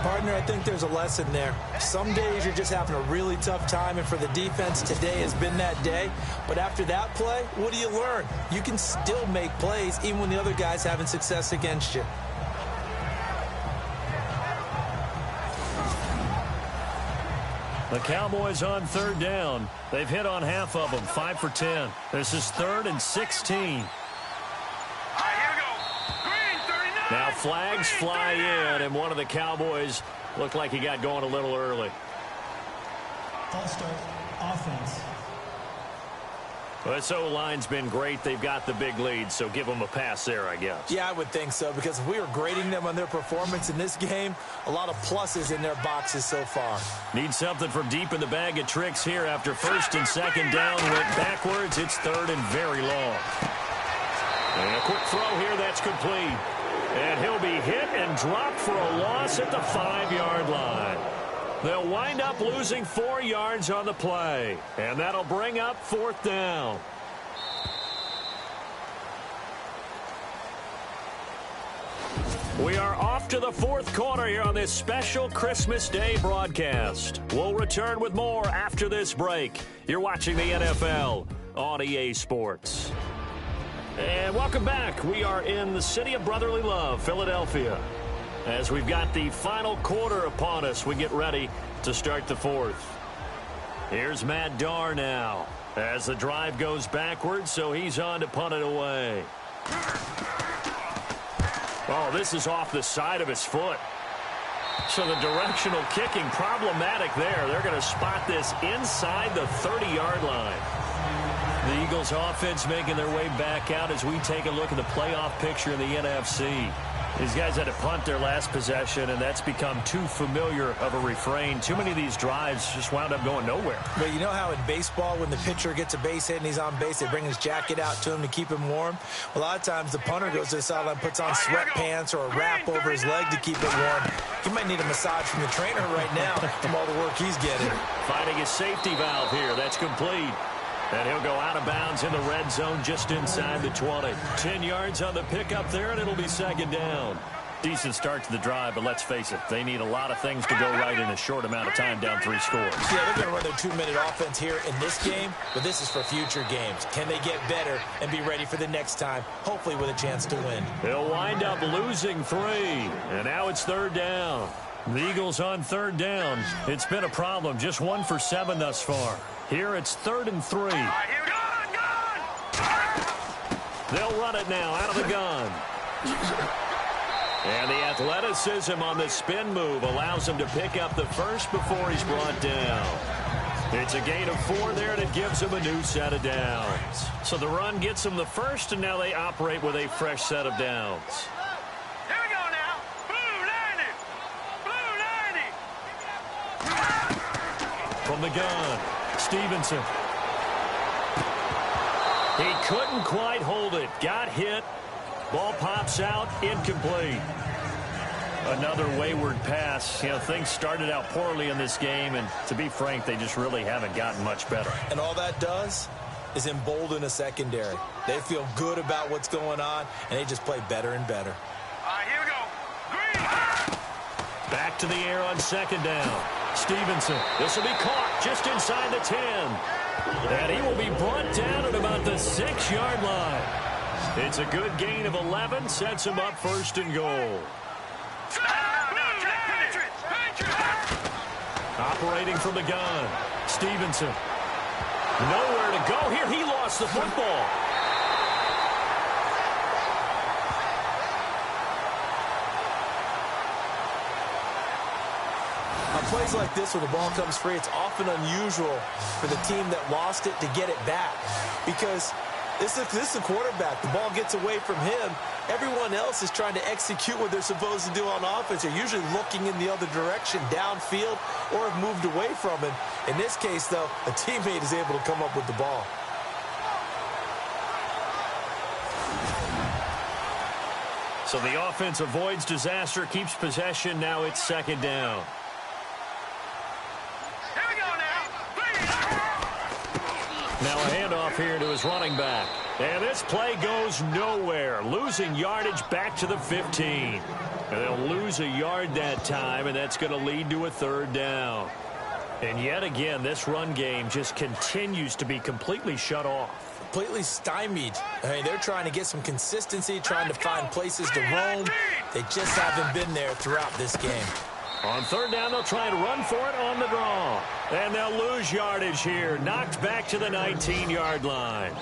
Partner, I think there's a lesson there. Some days you're just having a really tough time, and for the defense, today has been that day. But after that play, what do you learn? You can still make plays even when the other guy's having success against you.
The Cowboys on third down. They've hit on half of them, 5 for 10. This is 3rd and 16. Now flags fly in, and one of the Cowboys looked like he got going a little early.
False start, offense.
Well, this O-line's been great. They've got the big lead, so give them a pass there, I guess.
Yeah, I would think so, because if we were grading them on their performance in this game, a lot of pluses in their boxes so far.
Need something from deep in the bag of tricks here after 1st and 2nd down went backwards. It's 3rd and very long. And a quick throw here, that's complete. And he'll be hit and dropped for a loss at the 5-yard line. They'll wind up losing 4 yards on the play. And that'll bring up 4th down. We are off to the 4th quarter here on this special Christmas Day broadcast. We'll return with more after this break. You're watching the NFL on EA Sports. And welcome back. We are in the city of brotherly love, Philadelphia. As we've got the final quarter upon us, we get ready to start the 4th. Here's Matt Darr now. As the drive goes backwards, so he's on to punt it away. Oh, this is off the side of his foot. So the directional kicking problematic there. They're going to spot this inside the 30-yard line. The Eagles offense making their way back out as we take a look at the playoff picture in the NFC. These guys had to punt their last possession, and that's become too familiar of a refrain. Too many of these drives just wound up going nowhere.
But you know how in baseball, when the pitcher gets a base hit and he's on base, they bring his jacket out to him to keep him warm? A lot of times the punter goes to the sideline, puts on sweatpants or a wrap over his leg to keep it warm. He might need a massage from the trainer right now from all the work he's getting.
Finding his safety valve here. That's complete. And he'll go out of bounds in the red zone just inside the 20. 10 yards on the pickup there, and it'll be second down. Decent start to the drive, but let's face it, they need a lot of things to go right in a short amount of time, down 3 scores.
Yeah, they're going to run their 2-minute offense here in this game, but this is for future games. Can they get better and be ready for the next time, hopefully with a chance to win?
They'll wind up losing 3, and now it's third down. The Eagles on third down. It's been a problem, just 1 for 7 thus far. Here it's 3rd and 3. They'll run it now out of the gun. And the athleticism on the spin move allows him to pick up the first before he's brought down. It's a gain of 4 there, and it gives him a new set of downs. So the run gets him the first, and now they operate with a fresh set of downs.
Here we go now. Blue 90.
From the gun, Stevenson. He couldn't quite hold it. Got hit. Ball pops out. Incomplete. Another wayward pass. You know, things started out poorly in this game, and to be frank, they just really haven't gotten much better.
And all that does is embolden a secondary. They feel good about what's going on, and they just play better and better.
All right, here we go. Green.
Back to the air on second down. Stevenson. This will be caught just inside the 10. And he will be brought down at about the 6-yard line. It's a good gain of 11. Sets him up 1st and goal. Operating from the gun. Stevenson. Nowhere to go here. He lost the football.
On plays like this, when the ball comes free, it's often unusual for the team that lost it to get it back. Because this is the quarterback. The ball gets away from him. Everyone else is trying to execute what they're supposed to do on offense. They're usually looking in the other direction, downfield, or have moved away from him. In this case, though, a teammate is able to come up with the ball.
So the offense avoids disaster, keeps possession. Now it's second down.
Here we go now.
Now a handoff here to his running back. And this play goes nowhere. Losing yardage back to the 15. And they'll lose a yard that time, and that's going to lead to a 3rd down. And yet again, this run game just continues to be completely shut off.
Completely stymied. I mean, they're trying to get some consistency, trying to find places to roam. They just haven't been there throughout this game.
On 3rd down, they'll try and run for it on the draw. And they'll lose yardage here. Knocked back to the 19-yard line.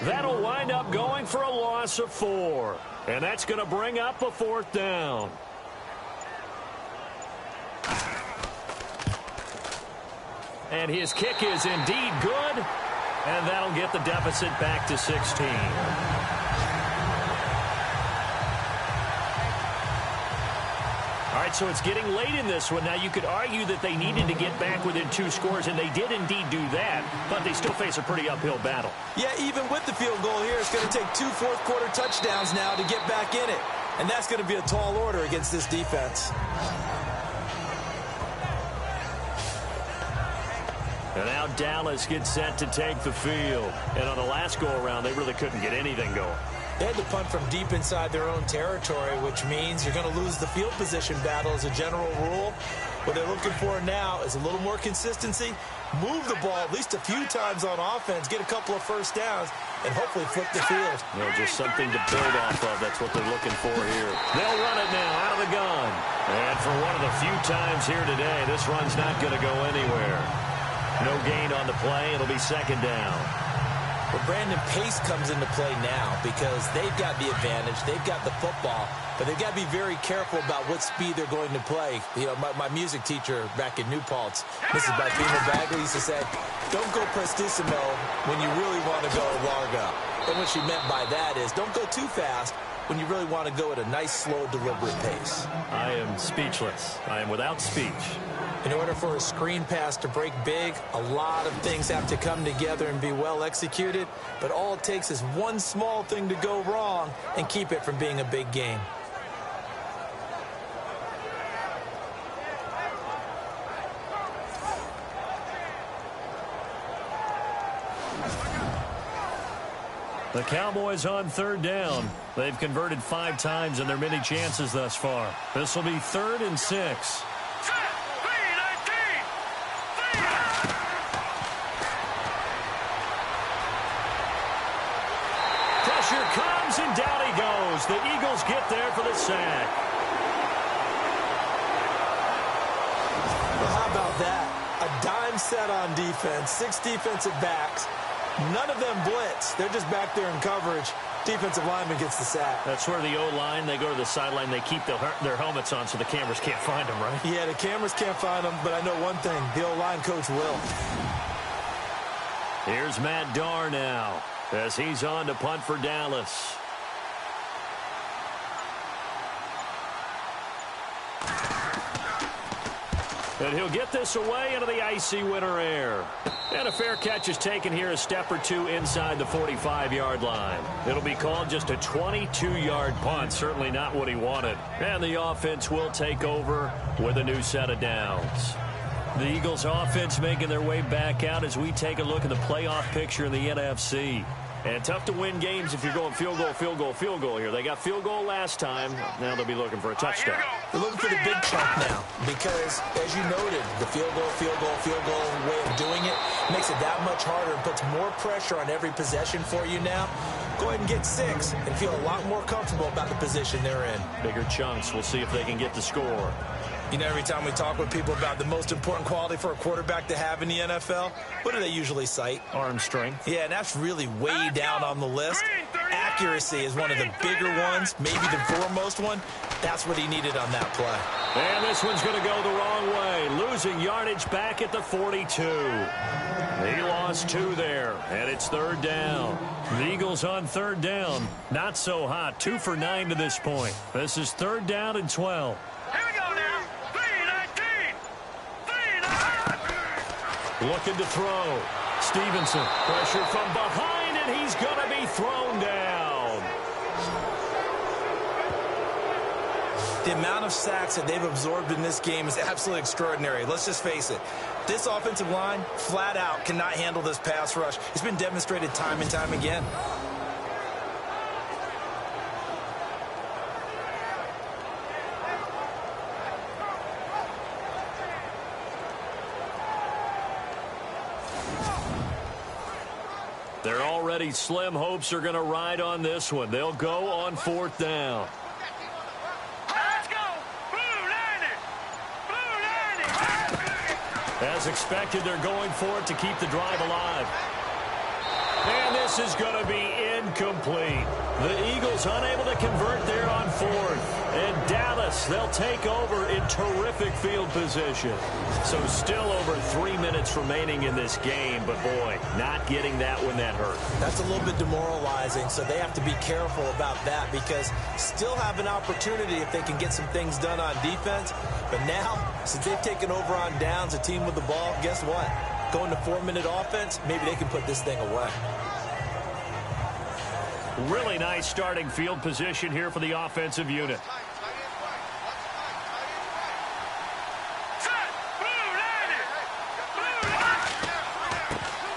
That'll wind up going for a loss of 4. And that's going to bring up a 4th down. And his kick is indeed good. And that'll get the deficit back to 16. All right, so it's getting late in this one. Now, you could argue that they needed to get back within 2 scores, and they did indeed do that, but they still face a pretty uphill battle.
Yeah, even with the field goal here, it's going to take 2 fourth-quarter touchdowns now to get back in it. And that's going to be a tall order against this defense.
And now Dallas gets set to take the field. And on the last go-around, they really couldn't get anything going.
They had to punt from deep inside their own territory, which means you're going to lose the field position battle as a general rule. What they're looking for now is a little more consistency, move the ball at least a few times on offense, get a couple of first downs, and hopefully flip the field.
You know, just something to build off of. That's what they're looking for here. They'll run it now out of the gun. And for one of the few times here today, this run's not going to go anywhere. No gain on the play. It'll be second down.
Well, Brandon, pace comes into play now because they've got the advantage. They've got the football, but they've got to be very careful about what speed they're going to play. You know, my music teacher back in New Paltz, Mrs. Bifema Bagley, used to say, don't go prestissimo when you really want to go largo. And what she meant by that is don't go too fast when you really want to go at a nice, slow, deliberate pace.
I am speechless. I am without speech.
In order for a screen pass to break big, a lot of things have to come together and be well executed, but all it takes is one small thing to go wrong and keep it from being a big game.
The Cowboys on third down. They've converted 5 times in their many chances thus far. This will be 3rd and 6. Pressure comes, and down he goes. The Eagles get there for the sack.
Well, how about that? A dime set on defense, 6 defensive backs. None of them blitz. They're just back there in coverage. Defensive lineman gets the sack.
That's where the O-line, they go to the sideline, they keep their helmets on so the cameras can't find them, right?
Yeah, the cameras can't find them, but I know one thing. The O-line coach will.
Here's Matt Darr now as he's on to punt for Dallas. And he'll get this away into the icy winter air. And a fair catch is taken here a step or two inside the 45-yard line. It'll be called just a 22-yard punt. Certainly not what he wanted. And the offense will take over with a new set of downs. The Eagles offense making their way back out as we take a look at the playoff picture in the NFC. And tough to win games if you're going field goal, field goal, field goal here. They got field goal last time. Now they'll be looking for a touchdown.
They're looking for the big chunk now because, as you noted, the field goal way of doing it makes it that much harder and puts more pressure on every possession for you now. Go ahead and get 6 and feel a lot more comfortable about the position they're in.
Bigger chunks. We'll see if they can get the score.
You know, every time we talk with people about the most important quality for a quarterback to have in the NFL, what do they usually cite?
Arm strength.
Yeah, and that's really way down on the list. Accuracy is one of the bigger ones, maybe the foremost one. That's what he needed on that play.
And this one's going to go the wrong way. Losing yardage back at the 42. He lost 2 there, and it's 3rd down. The Eagles on 3rd down. Not so hot. 2 for 9 to this point. This is 3rd down and 12. Looking to throw. Stevenson. Pressure from behind, and he's going to be thrown down.
The amount of sacks that they've absorbed in this game is absolutely extraordinary. Let's just face it. This offensive line, flat out, cannot handle this pass rush. It's been demonstrated time and time again.
They're already slim hopes are going to ride on this one. They'll go on 4th down.
Let's go! Blue 90!
As expected, they're going for it to keep the drive alive. And this is going to be incomplete. The Eagles unable to convert there on 4th. And Dallas, they'll take over in terrific field position. So still over 3 minutes remaining in this game. But, boy, not getting that when that hurt.
That's a little bit demoralizing, so they have to be careful about that because still have an opportunity if they can get some things done on defense. But now, since they've taken over on downs, a team with the ball, guess what? Going to 4-minute offense, maybe they can put this thing away.
Really nice starting field position here for the offensive unit.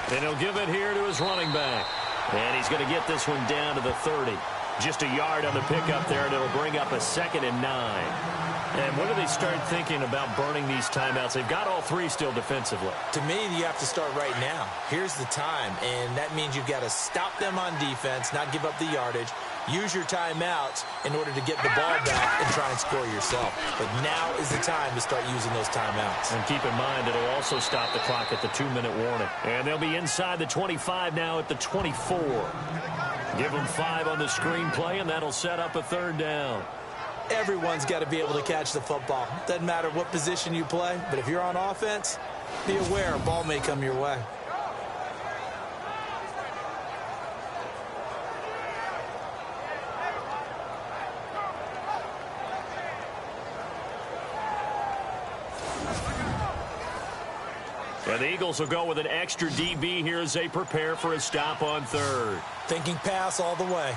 And he'll give it here to his running back. And he's going to get this one down to the 30. Just a yard on the pickup there, and it'll bring up a 2nd and 9. And when do they start thinking about burning these timeouts? They've got all 3 still defensively.
To me, you have to start right now. Here's the time, and that means you've got to stop them on defense, not give up the yardage. use your timeouts in order to get the ball back and try and score yourself. But now is the time to start using those timeouts.
And keep in mind, it'll also stop the clock at the 2-minute warning. And they'll be inside the 25 now at the 24. Give them 5 on the screenplay, and that'll set up a 3rd down.
Everyone's got to be able to catch the football. Doesn't matter what position you play, but if you're on offense, be aware a ball may come your way.
And the Eagles will go with an extra DB here as they prepare for a stop on 3rd.
Thinking pass all the way.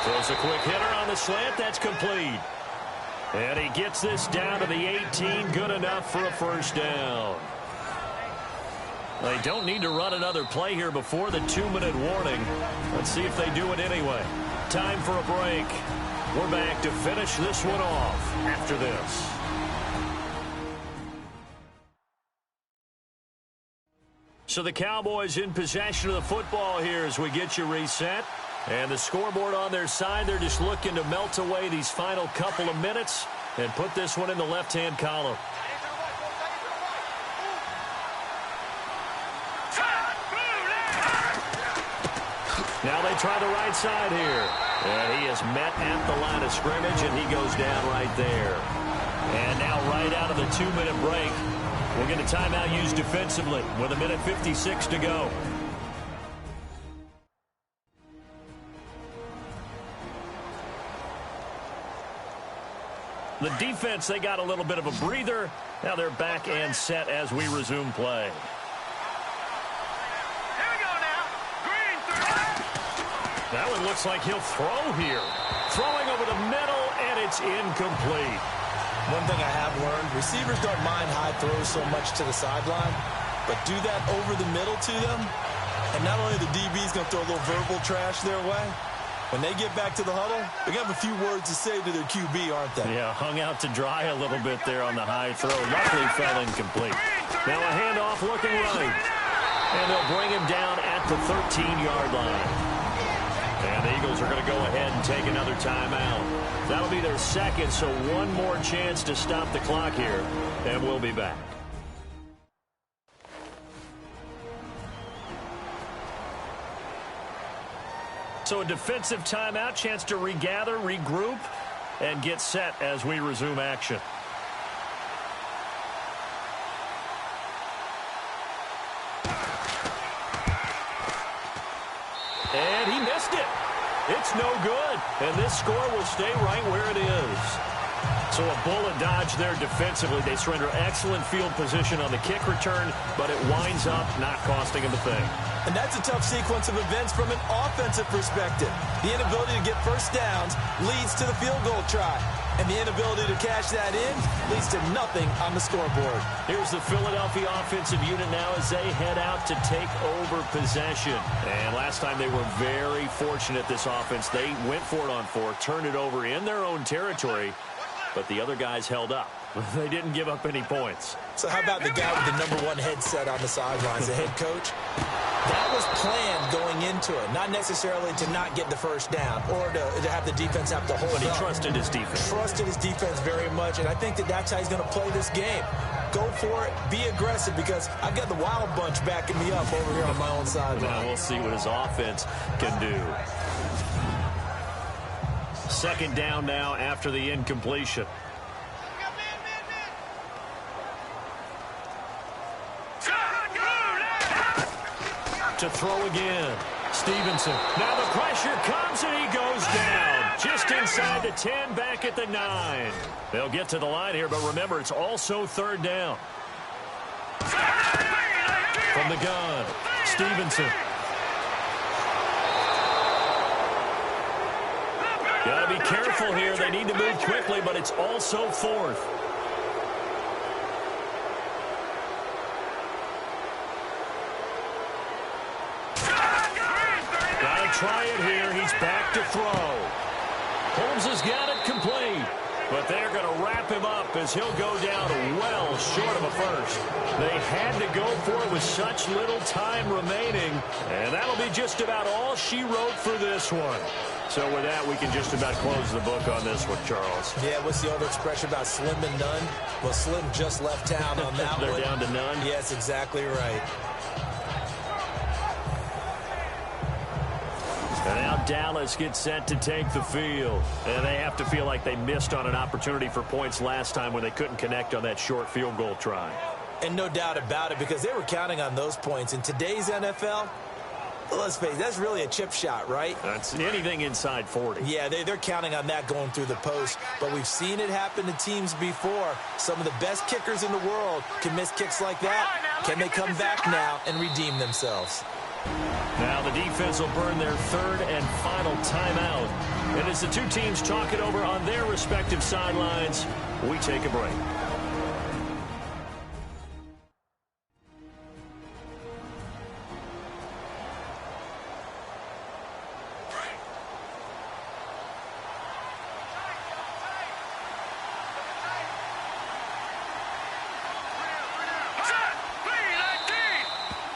Throws a quick hitter on the slant. That's complete. And he gets this down to the 18. Good enough for a 1st down. They don't need to run another play here before the 2-minute warning. Let's see if they do it anyway. Time for a break. We're back to finish this one off after this. So the Cowboys in possession of the football here as we get you reset. And the scoreboard on their side, they're just looking to melt away these final couple of minutes and put this one in the left-hand column. Now they try the right side here. And he is met at the line of scrimmage, and he goes down right there. And now right out of the 2-minute break, we'll get a timeout used defensively with 1:56 to go. The defense, they got a little bit of a breather. Now they're back and set as we resume play. That one looks like he'll throw here. Throwing over the middle, and it's incomplete.
One thing I have learned, receivers don't mind high throws so much to the sideline, but do that over the middle to them, and not only the DB's going to throw a little verbal trash their way, when they get back to the huddle, they're going to have a few words to say to their QB, aren't they?
Yeah, hung out to dry a little bit there on the high throw. Luckily fell incomplete. Now a handoff looking right. And they'll bring him down at the 13-yard line. And the Eagles are going to go ahead and take another timeout. That'll be their 2nd, so one more chance to stop the clock here, and we'll be back. So a defensive timeout, chance to regather, regroup, and get set as we resume action. And he missed it. It's no good. And this score will stay right where it is. So a bullet dodge there defensively. They surrender excellent field position on the kick return, but it winds up not costing them a thing.
And that's a tough sequence of events from an offensive perspective. The inability to get first downs leads to the field goal try. And the inability to cash that in leads to nothing on the scoreboard.
Here's the Philadelphia offensive unit now as they head out to take over possession. And last time they were very fortunate, this offense. They went for it on 4, turned it over in their own territory, but the other guys held up. They didn't give up any points.
So how about the guy with the #1 headset on the sidelines, the head coach? That was planned going into it, not necessarily to not get the first down or to have the defense have to hold
But he
up.
trusted his defense.
Trusted his defense very much, and I think that's how he's going to play this game. Go for it, be aggressive, because I've got the Wild Bunch backing me up over here on my own sideline.
Now we'll see what his offense can do. 2nd down now after the incompletion. To throw again. Stevenson. Now the pressure comes and he goes down. Just inside the 10, back at the 9. They'll get to the line here, but remember, it's also 3rd down. From the gun, Stevenson. Got to be careful here. They need to move quickly, but it's also 4th. Try it here. He's back to throw. Holmes has got it complete. But they're going to wrap him up as he'll go down well short of a first. They had to go for it with such little time remaining, and that'll be just about all she wrote for this one. So with that, we can just about close the book on this one, Charles.
Yeah, what's the old expression about slim and none? Well, Slim just left town on that one.
They're down to none?
Yes, exactly right.
And now Dallas gets set to take the field. And they have to feel like they missed on an opportunity for points last time when they couldn't connect on that short field goal try.
And no doubt about it, because they were counting on those points. In today's NFL, let's face it, that's really a chip shot, right?
That's anything inside 40.
Yeah, they're counting on that going through the post. But we've seen it happen to teams before. Some of the best kickers in the world can miss kicks like that. Can they come back now and redeem themselves?
Now the defense will burn their third and final timeout. And as the two teams talk it over on their respective sidelines, we take a break.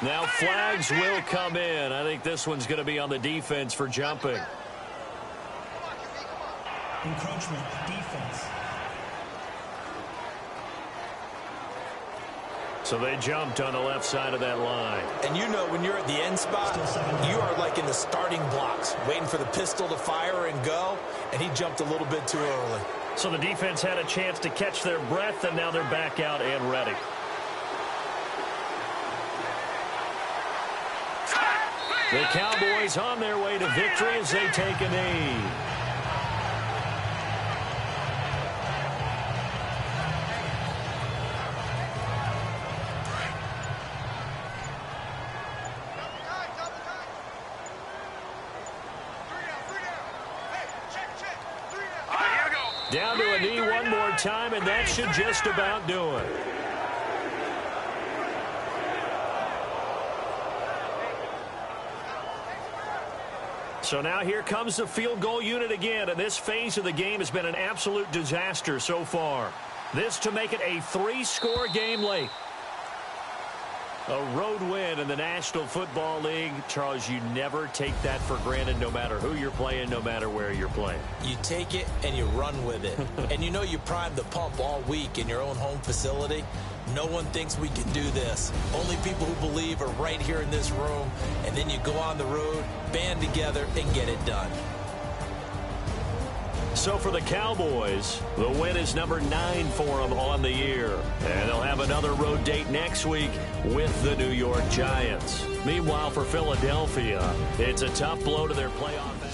Now flags will come in. I think this one's going to be on the defense for jumping.
Encroachment, defense.
So they jumped on the left side of that line.
And you know when you're at the end spot, you are like in the starting blocks, waiting for the pistol to fire and go, and he jumped a little bit too early.
So the defense had a chance to catch their breath, and now they're back out and ready. The Cowboys on their way to victory as they take a knee. Down to a knee one more time, and that should just about do it. So now here comes the field goal unit again, and this phase of the game has been an absolute disaster so far. This to make it a 3-score game late. A road win in the National Football League. Charles, you never take that for granted no matter who you're playing, no matter where you're playing.
You take it and you run with it. And you know you primed the pump all week in your own home facility. No one thinks we can do this. Only people who believe are right here in this room. And then you go on the road, band together, and get it done.
So for the Cowboys, the win is number 9 for them on the year. And they'll have another road date next week with the New York Giants. Meanwhile, for Philadelphia, it's a tough blow to their playoff.